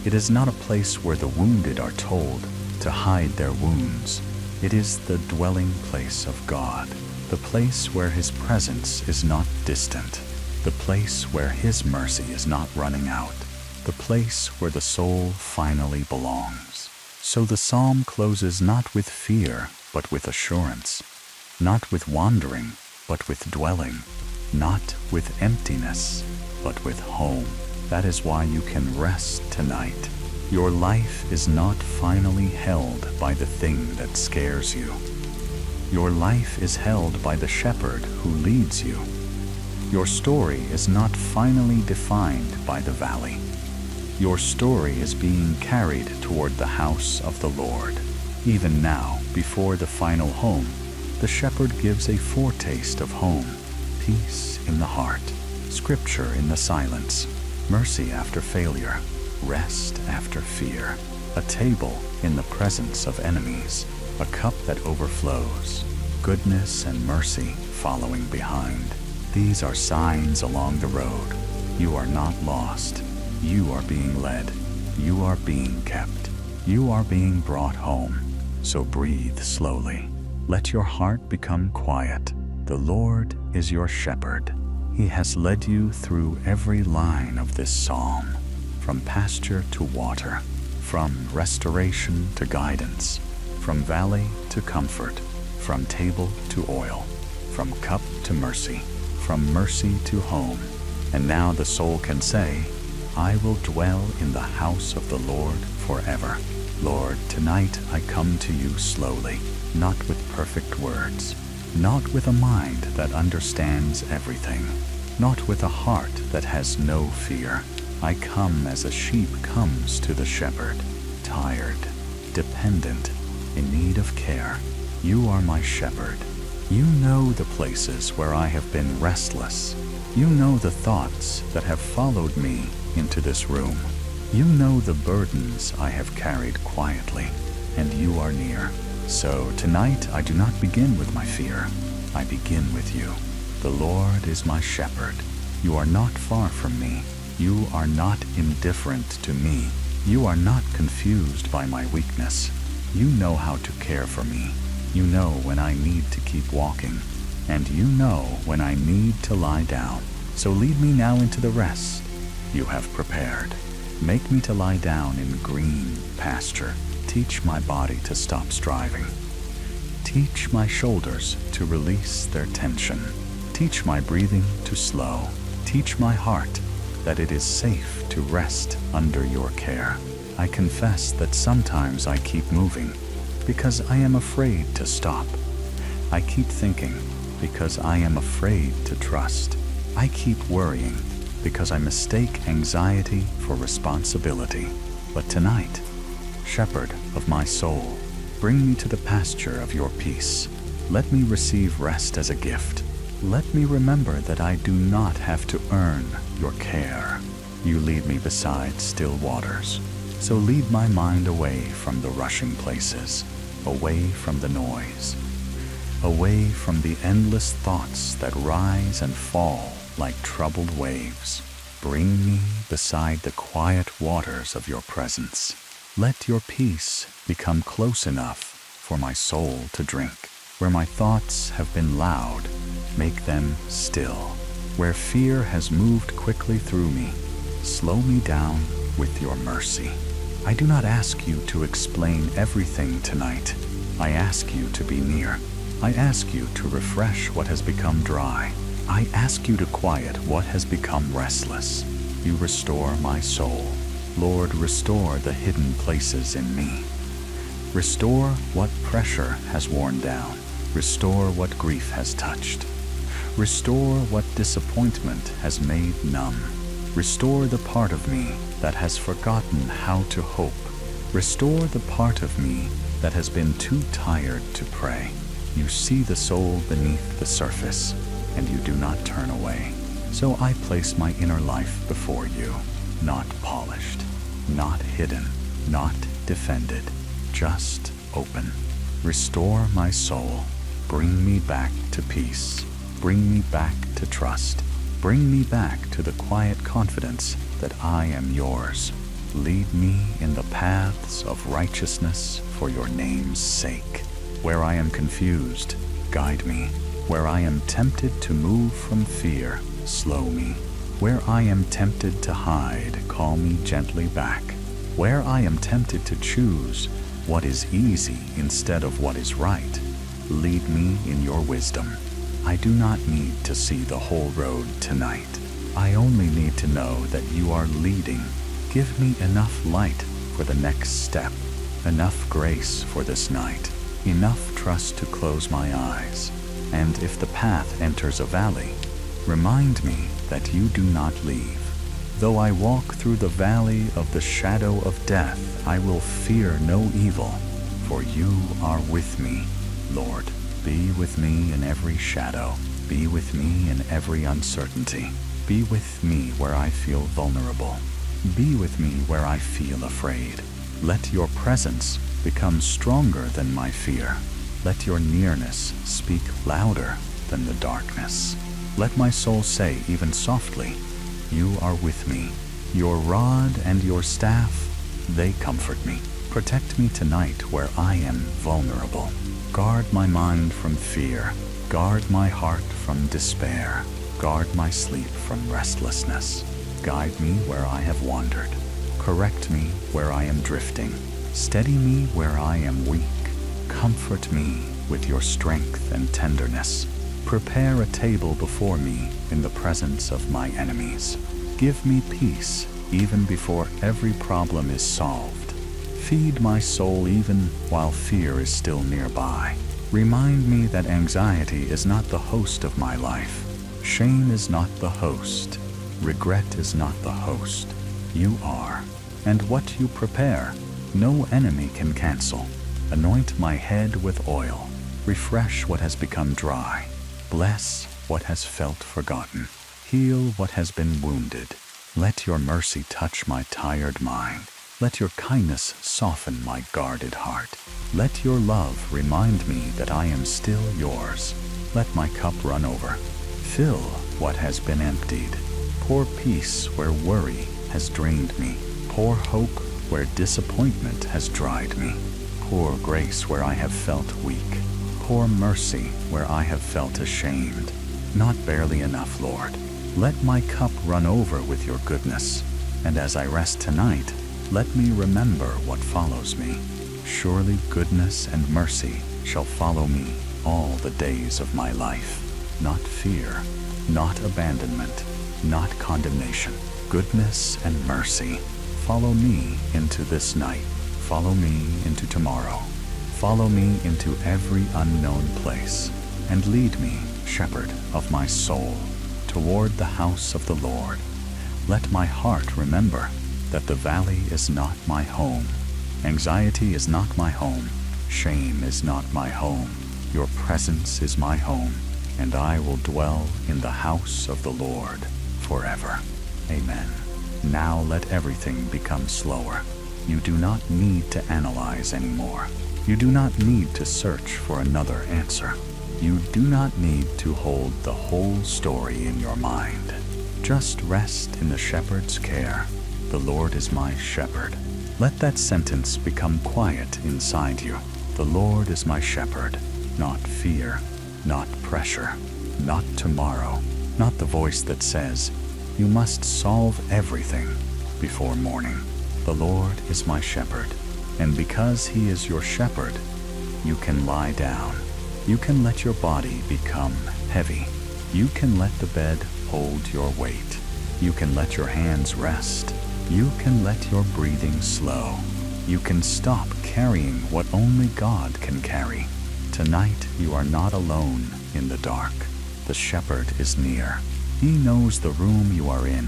It is not a place where the wounded are told to hide their wounds. It is the dwelling place of God, the place where his presence is not distant, the place where his mercy is not running out, the place where the soul finally belongs. So the psalm closes not with fear, but with assurance, not with wandering, but with dwelling, not with emptiness, but with home. That is why you can rest tonight. Your life is not finally held by the thing that scares you. Your life is held by the shepherd who leads you. Your story is not finally defined by the valley. Your story is being carried toward the house of the Lord. Even now, before the final home, the shepherd gives a foretaste of home, peace in the heart, scripture in the silence, mercy after failure, rest after fear, a table in the presence of enemies, a cup that overflows, goodness and mercy following behind. These are signs along the road. You are not lost. You are being led. You are being kept. You are being brought home. So breathe slowly. Let your heart become quiet. The Lord is your shepherd. He has led you through every line of this psalm, from pasture to water, from restoration to guidance, from valley to comfort, from table to oil, from cup to mercy, from mercy to home. And now the soul can say, I will dwell in the house of the Lord forever. Lord, tonight I come to you slowly, not with perfect words, not with a mind that understands everything, not with a heart that has no fear. I come as a sheep comes to the shepherd, tired, dependent, in need of care. You are my shepherd. You know the places where I have been restless. You know the thoughts that have followed me into this room. You know the burdens I have carried quietly, and you are near. So tonight I do not begin with my fear. I begin with you. The Lord is my shepherd. You are not far from me. You are not indifferent to me. You are not confused by my weakness. You know how to care for me. You know when I need to keep walking, and you know when I need to lie down. So lead me now into the rest you have prepared. Make me to lie down in green pasture. Teach my body to stop striving. Teach my shoulders to release their tension. Teach my breathing to slow. Teach my heart that it is safe to rest under your care. I confess that sometimes I keep moving because I am afraid to stop. I keep thinking, because I am afraid to trust. I keep worrying because I mistake anxiety for responsibility. But tonight, Shepherd of my soul, bring me to the pasture of your peace. Let me receive rest as a gift. Let me remember that I do not have to earn your care. You lead me beside still waters. So lead my mind away from the rushing places, away from the noise, away from the endless thoughts that rise and fall like troubled waves. Bring me beside the quiet waters of your presence. Let your peace become close enough for my soul to drink. Where my thoughts have been loud, make them still. Where fear has moved quickly through me, slow me down with your mercy. I do not ask you to explain everything tonight. I ask you to be near. I ask you to refresh what has become dry. I ask you to quiet what has become restless. You restore my soul. Lord, restore the hidden places in me. Restore what pressure has worn down. Restore what grief has touched. Restore what disappointment has made numb. Restore the part of me that has forgotten how to hope. Restore the part of me that has been too tired to pray. You see the soul beneath the surface, and you do not turn away. So I place my inner life before you, not polished, not hidden, not defended, just open. Restore my soul. Bring me back to peace. Bring me back to trust. Bring me back to the quiet confidence that I am yours. Lead me in the paths of righteousness for your name's sake. Where I am confused, guide me. Where I am tempted to move from fear, slow me. Where I am tempted to hide, call me gently back. Where I am tempted to choose what is easy instead of what is right, lead me in your wisdom. I do not need to see the whole road tonight. I only need to know that you are leading. Give me enough light for the next step, enough grace for this night, enough trust to close my eyes. And if the path enters a valley, remind me that you do not leave. Though I walk through the valley of the shadow of death, I will fear no evil, for you are with me, Lord. Be with me in every shadow. Be with me in every uncertainty. Be with me where I feel vulnerable. Be with me where I feel afraid. Let your presence become stronger than my fear. Let your nearness speak louder than the darkness. Let my soul say, even softly, you are with me. Your rod and your staff, they comfort me. Protect me tonight where I am vulnerable. Guard my mind from fear. Guard my heart from despair. Guard my sleep from restlessness. Guide me where I have wandered. Correct me where I am drifting. Steady me where I am weak. Comfort me with your strength and tenderness. Prepare a table before me in the presence of my enemies. Give me peace even before every problem is solved. Feed my soul even while fear is still nearby. Remind me that anxiety is not the host of my life. Shame is not the host. Regret is not the host. You are. And what you prepare, no enemy can cancel. Anoint my head with oil. Refresh what has become dry. Bless what has felt forgotten. Heal what has been wounded. Let your mercy touch my tired mind. Let your kindness soften my guarded heart. Let your love remind me that I am still yours. Let my cup run over. Fill what has been emptied. Pour peace where worry has drained me. Pour hope where disappointment has dried me. Pour grace where I have felt weak. Pour mercy where I have felt ashamed. Not barely enough, Lord. Let my cup run over with your goodness. And as I rest tonight, let me remember what follows me. Surely goodness and mercy shall follow me all the days of my life. Not fear, not abandonment, not condemnation. Goodness and mercy follow me into this night. Follow me into tomorrow. Follow me into every unknown place. and lead me, shepherd of my soul, toward the house of the Lord. Let my heart remember that the valley is not my home. Anxiety is not my home. Shame is not my home. Your presence is my home, and I will dwell in the house of the Lord forever. Amen. Now let everything become slower. You do not need to analyze anymore. You do not need to search for another answer. You do not need to hold the whole story in your mind. Just rest in the shepherd's care. The Lord is my shepherd. Let that sentence become quiet inside you. The Lord is my shepherd. Not fear, not pressure, not tomorrow, not the voice that says, you must solve everything before morning. The Lord is my shepherd, and because He is your shepherd, you can lie down. You can let your body become heavy. You can let the bed hold your weight. You can let your hands rest. You can let your breathing slow. You can stop carrying what only God can carry. Tonight you are not alone in the dark. The shepherd is near. He knows the room you are in.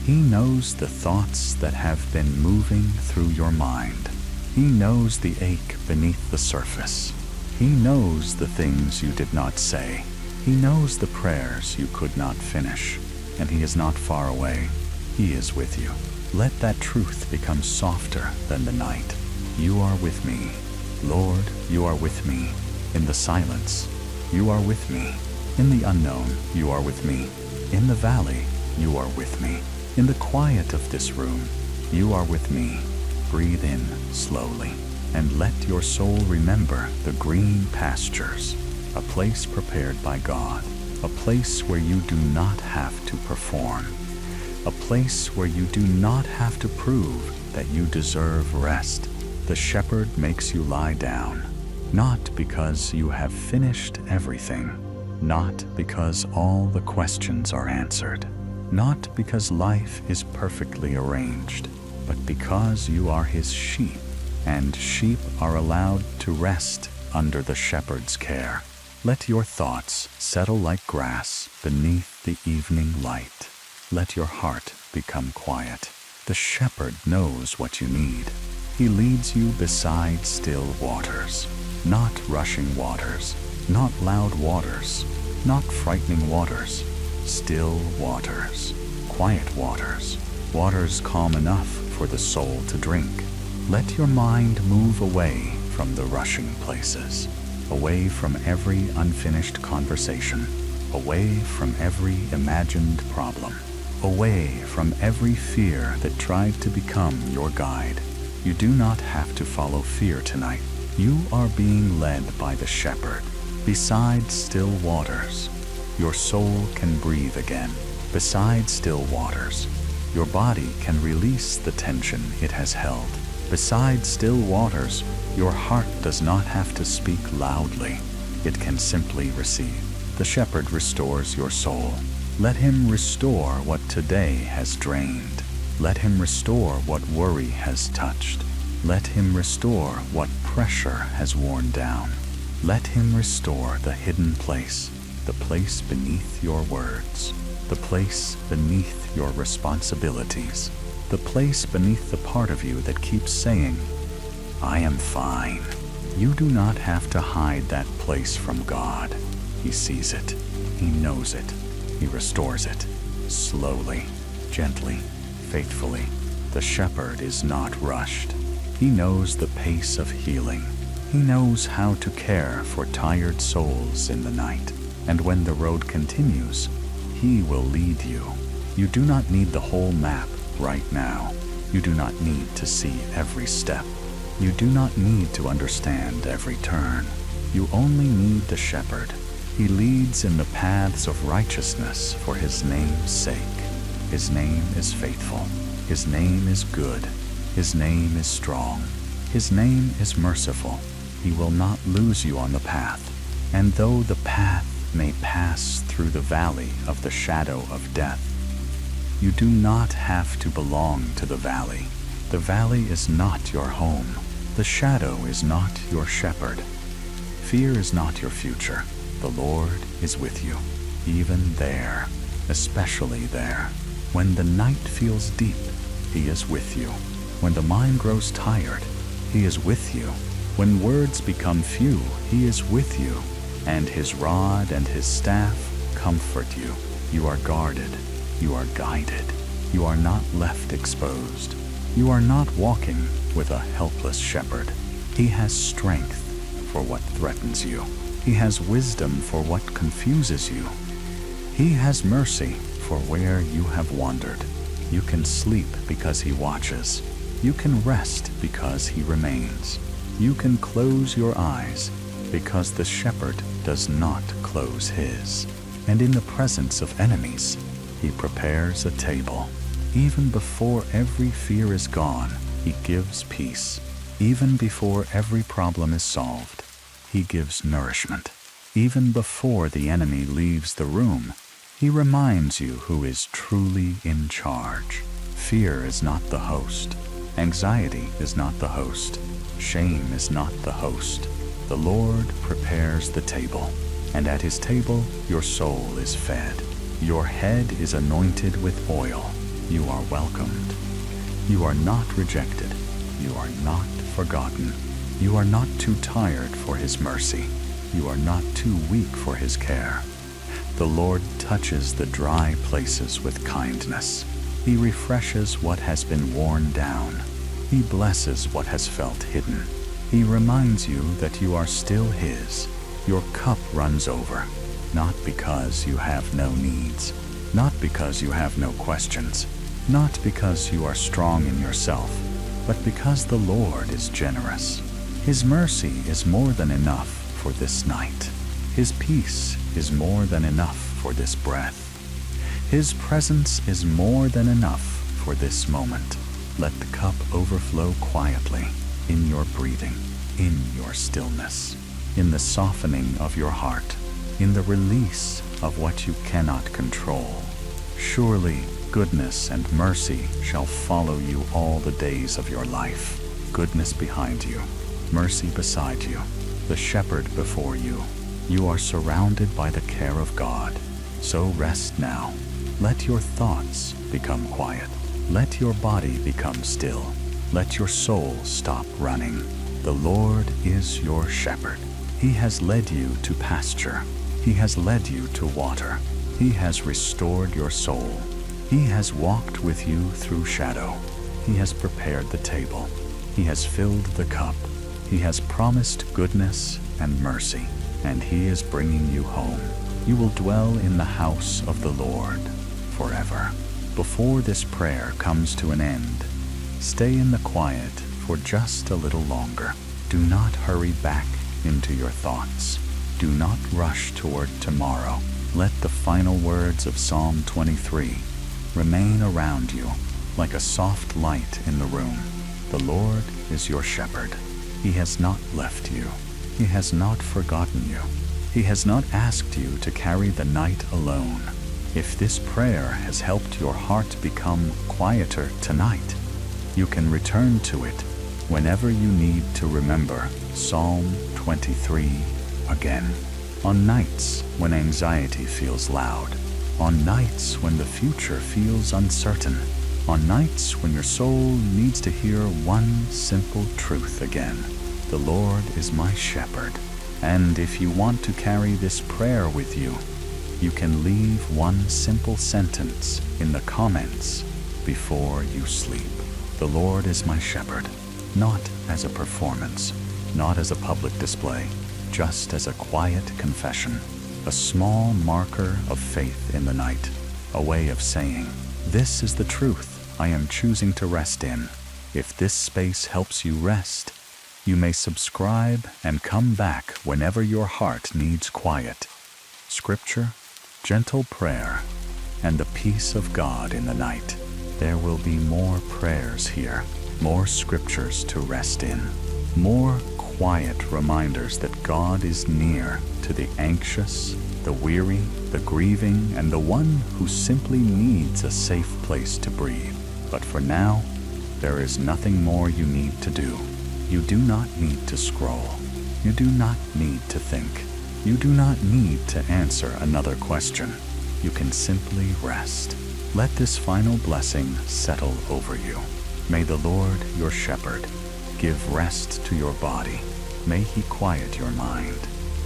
He knows the thoughts that have been moving through your mind. He knows the ache beneath the surface. He knows the things you did not say. He knows the prayers you could not finish. And He is not far away. He is with you. Let that truth become softer than the night. You are with me. Lord, you are with me. In the silence, you are with me. In the unknown, you are with me. In the valley, you are with me. In the quiet of this room, you are with me. Breathe in slowly, and let your soul remember the green pastures, a place prepared by God, a place where you do not have to perform, a place where you do not have to prove that you deserve rest. The shepherd makes you lie down, not because you have finished everything, not because all the questions are answered, not because life is perfectly arranged, but because you are His sheep, and sheep are allowed to rest under the shepherd's care. Let your thoughts settle like grass beneath the evening light. Let your heart become quiet. The shepherd knows what you need. He leads you beside still waters, not rushing waters, not loud waters, not frightening waters, still waters, quiet waters, waters calm enough for the soul to drink. Let your mind move away from the rushing places, away from every unfinished conversation, away from every imagined problem, away from every fear that tried to become your guide. You do not have to follow fear tonight. You are being led by the shepherd. Beside still waters, your soul can breathe again. Beside still waters, your body can release the tension it has held. Beside still waters, your heart does not have to speak loudly. It can simply receive. The shepherd restores your soul. Let Him restore what today has drained. Let Him restore what worry has touched. Let Him restore what pressure has worn down. Let Him restore the hidden place, the place beneath your words, the place beneath your responsibilities, the place beneath the part of you that keeps saying, I am fine. You do not have to hide that place from God. He sees it. He knows it. He restores it. Slowly, gently, faithfully. The shepherd is not rushed. He knows the pace of healing. He knows how to care for tired souls in the night. And when the road continues, He will lead you. You do not need the whole map right now. You do not need to see every step. You do not need to understand every turn. You only need the shepherd. He leads in the paths of righteousness for His name's sake. His name is faithful. His name is good. His name is strong. His name is merciful. He will not lose you on the path. And though the path may pass through the valley of the shadow of death, you do not have to belong to the valley. The valley is not your home. The shadow is not your shepherd. Fear is not your future. The The Lord is with you, even there, especially there. When the night feels deep, He is with you. When the mind grows tired, He is with you. When words become few, He is with you, and His rod and His staff comfort you. You are guarded. You are guided. You are not left exposed. You are not walking with a helpless shepherd. He has strength for what threatens you. He has wisdom for what confuses you. He has mercy for where you have wandered. You can sleep because He watches. You can rest because He remains. You can close your eyes because the shepherd does not close his. And in the presence of enemies, He prepares a table. Even before every fear is gone, He gives peace. Even before every problem is solved, He gives nourishment. Even before the enemy leaves the room, He reminds you who is truly in charge. Fear is not the host. Anxiety is not the host. Shame is not the host. The Lord prepares the table, and at His table your soul is fed. Your head is anointed with oil. You are welcomed. You are not rejected. You are not forgotten. You are not too tired for His mercy. You are not too weak for His care. The Lord touches the dry places with kindness. He refreshes what has been worn down. He blesses what has felt hidden. He reminds you that you are still His. Your cup runs over, not because you have no needs, not because you have no questions, not because you are strong in yourself, but because the Lord is generous. His mercy is more than enough for this night. His peace is more than enough for this breath. His presence is more than enough for this moment. Let the cup overflow quietly in your breathing, in your stillness, in the softening of your heart, in the release of what you cannot control. Surely goodness and mercy shall follow you all the days of your life. Goodness behind you, mercy beside you, the shepherd before you. You are surrounded by the care of God. So rest now. Let your thoughts become quiet. Let your body become still. Let your soul stop running. The Lord is your shepherd. He has led you to pasture. He has led you to water. He has restored your soul. He has walked with you through shadow. He has prepared the table. He has filled the cup. He has promised goodness and mercy, and He is bringing you home. You will dwell in the house of the Lord forever. Before this prayer comes to an end, stay in the quiet for just a little longer. Do not hurry back into your thoughts. Do not rush toward tomorrow. Let the final words of Psalm 23 remain around you like a soft light in the room. The Lord is your shepherd. He has not left you. He has not forgotten you. He has not asked you to carry the night alone. If this prayer has helped your heart become quieter tonight, you can return to it whenever you need to remember Psalm 23 again. On nights when anxiety feels loud, on nights when the future feels uncertain, on nights when your soul needs to hear one simple truth again: the Lord is my shepherd. And if you want to carry this prayer with you, you can leave one simple sentence in the comments before you sleep. The Lord is my shepherd, not as a performance, not as a public display, just as a quiet confession, a small marker of faith in the night, a way of saying, this is the truth I am choosing to rest in. If this space helps you rest, you may subscribe and come back whenever your heart needs quiet. Scripture, gentle prayer, and the peace of God in the night. There will be more prayers here, more scriptures to rest in, more quiet reminders that God is near to the anxious, the weary, the grieving, and the one who simply needs a safe place to breathe. But for now, there is nothing more you need to do. You do not need to scroll. You do not need to think. You do not need to answer another question. You can simply rest. Let this final blessing settle over you. May the Lord, your shepherd, give rest to your body. May he quiet your mind.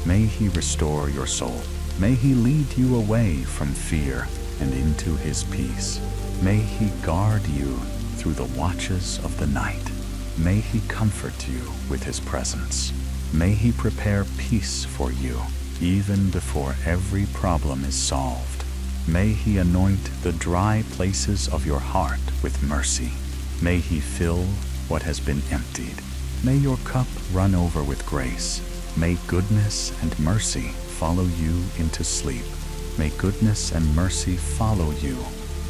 May he restore your soul. May he lead you away from fear and into his peace. May he guard you through the watches of the night. May he comfort you with his presence. May he prepare peace for you, even before every problem is solved. May he anoint the dry places of your heart with mercy. May he fill what has been emptied. May your cup run over with grace. May goodness and mercy follow you into sleep. May goodness and mercy follow you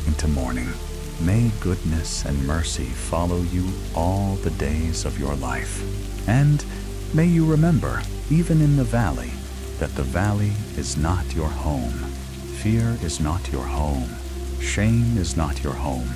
into morning. May goodness and mercy follow you all the days of your life. And may you remember, even in the valley, that the valley is not your home. Fear is not your home. Shame is not your home.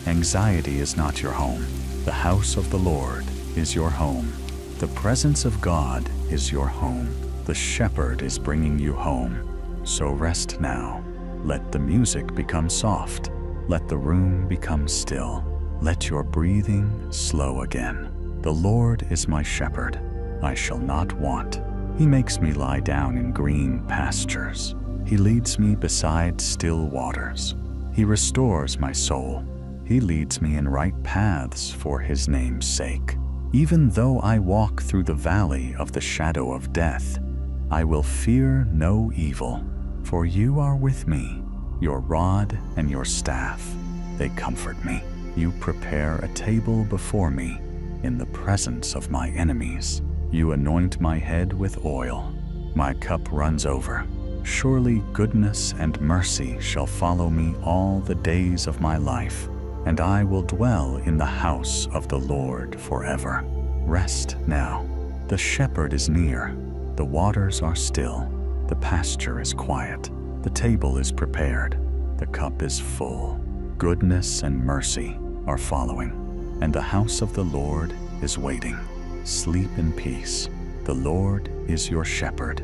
Anxiety is not your home. The house of the Lord is your home. The presence of God is your home. The shepherd is bringing you home. So rest now. Let the music become soft. Let the room become still. Let your breathing slow again. The Lord is my shepherd. I shall not want. He makes me lie down in green pastures. He leads me beside still waters. He restores my soul. He leads me in right paths for his name's sake. Even though I walk through the valley of the shadow of death, I will fear no evil, for you are with me. Your rod and your staff, they comfort me. You prepare a table before me in the presence of my enemies. You anoint my head with oil. My cup runs over. Surely goodness and mercy shall follow me all the days of my life, and I will dwell in the house of the Lord forever. Rest now. The shepherd is near. The waters are still. The pasture is quiet. The table is prepared. The cup is full. Goodness and mercy are following, and the house of the Lord is waiting. Sleep in peace. The Lord is your shepherd.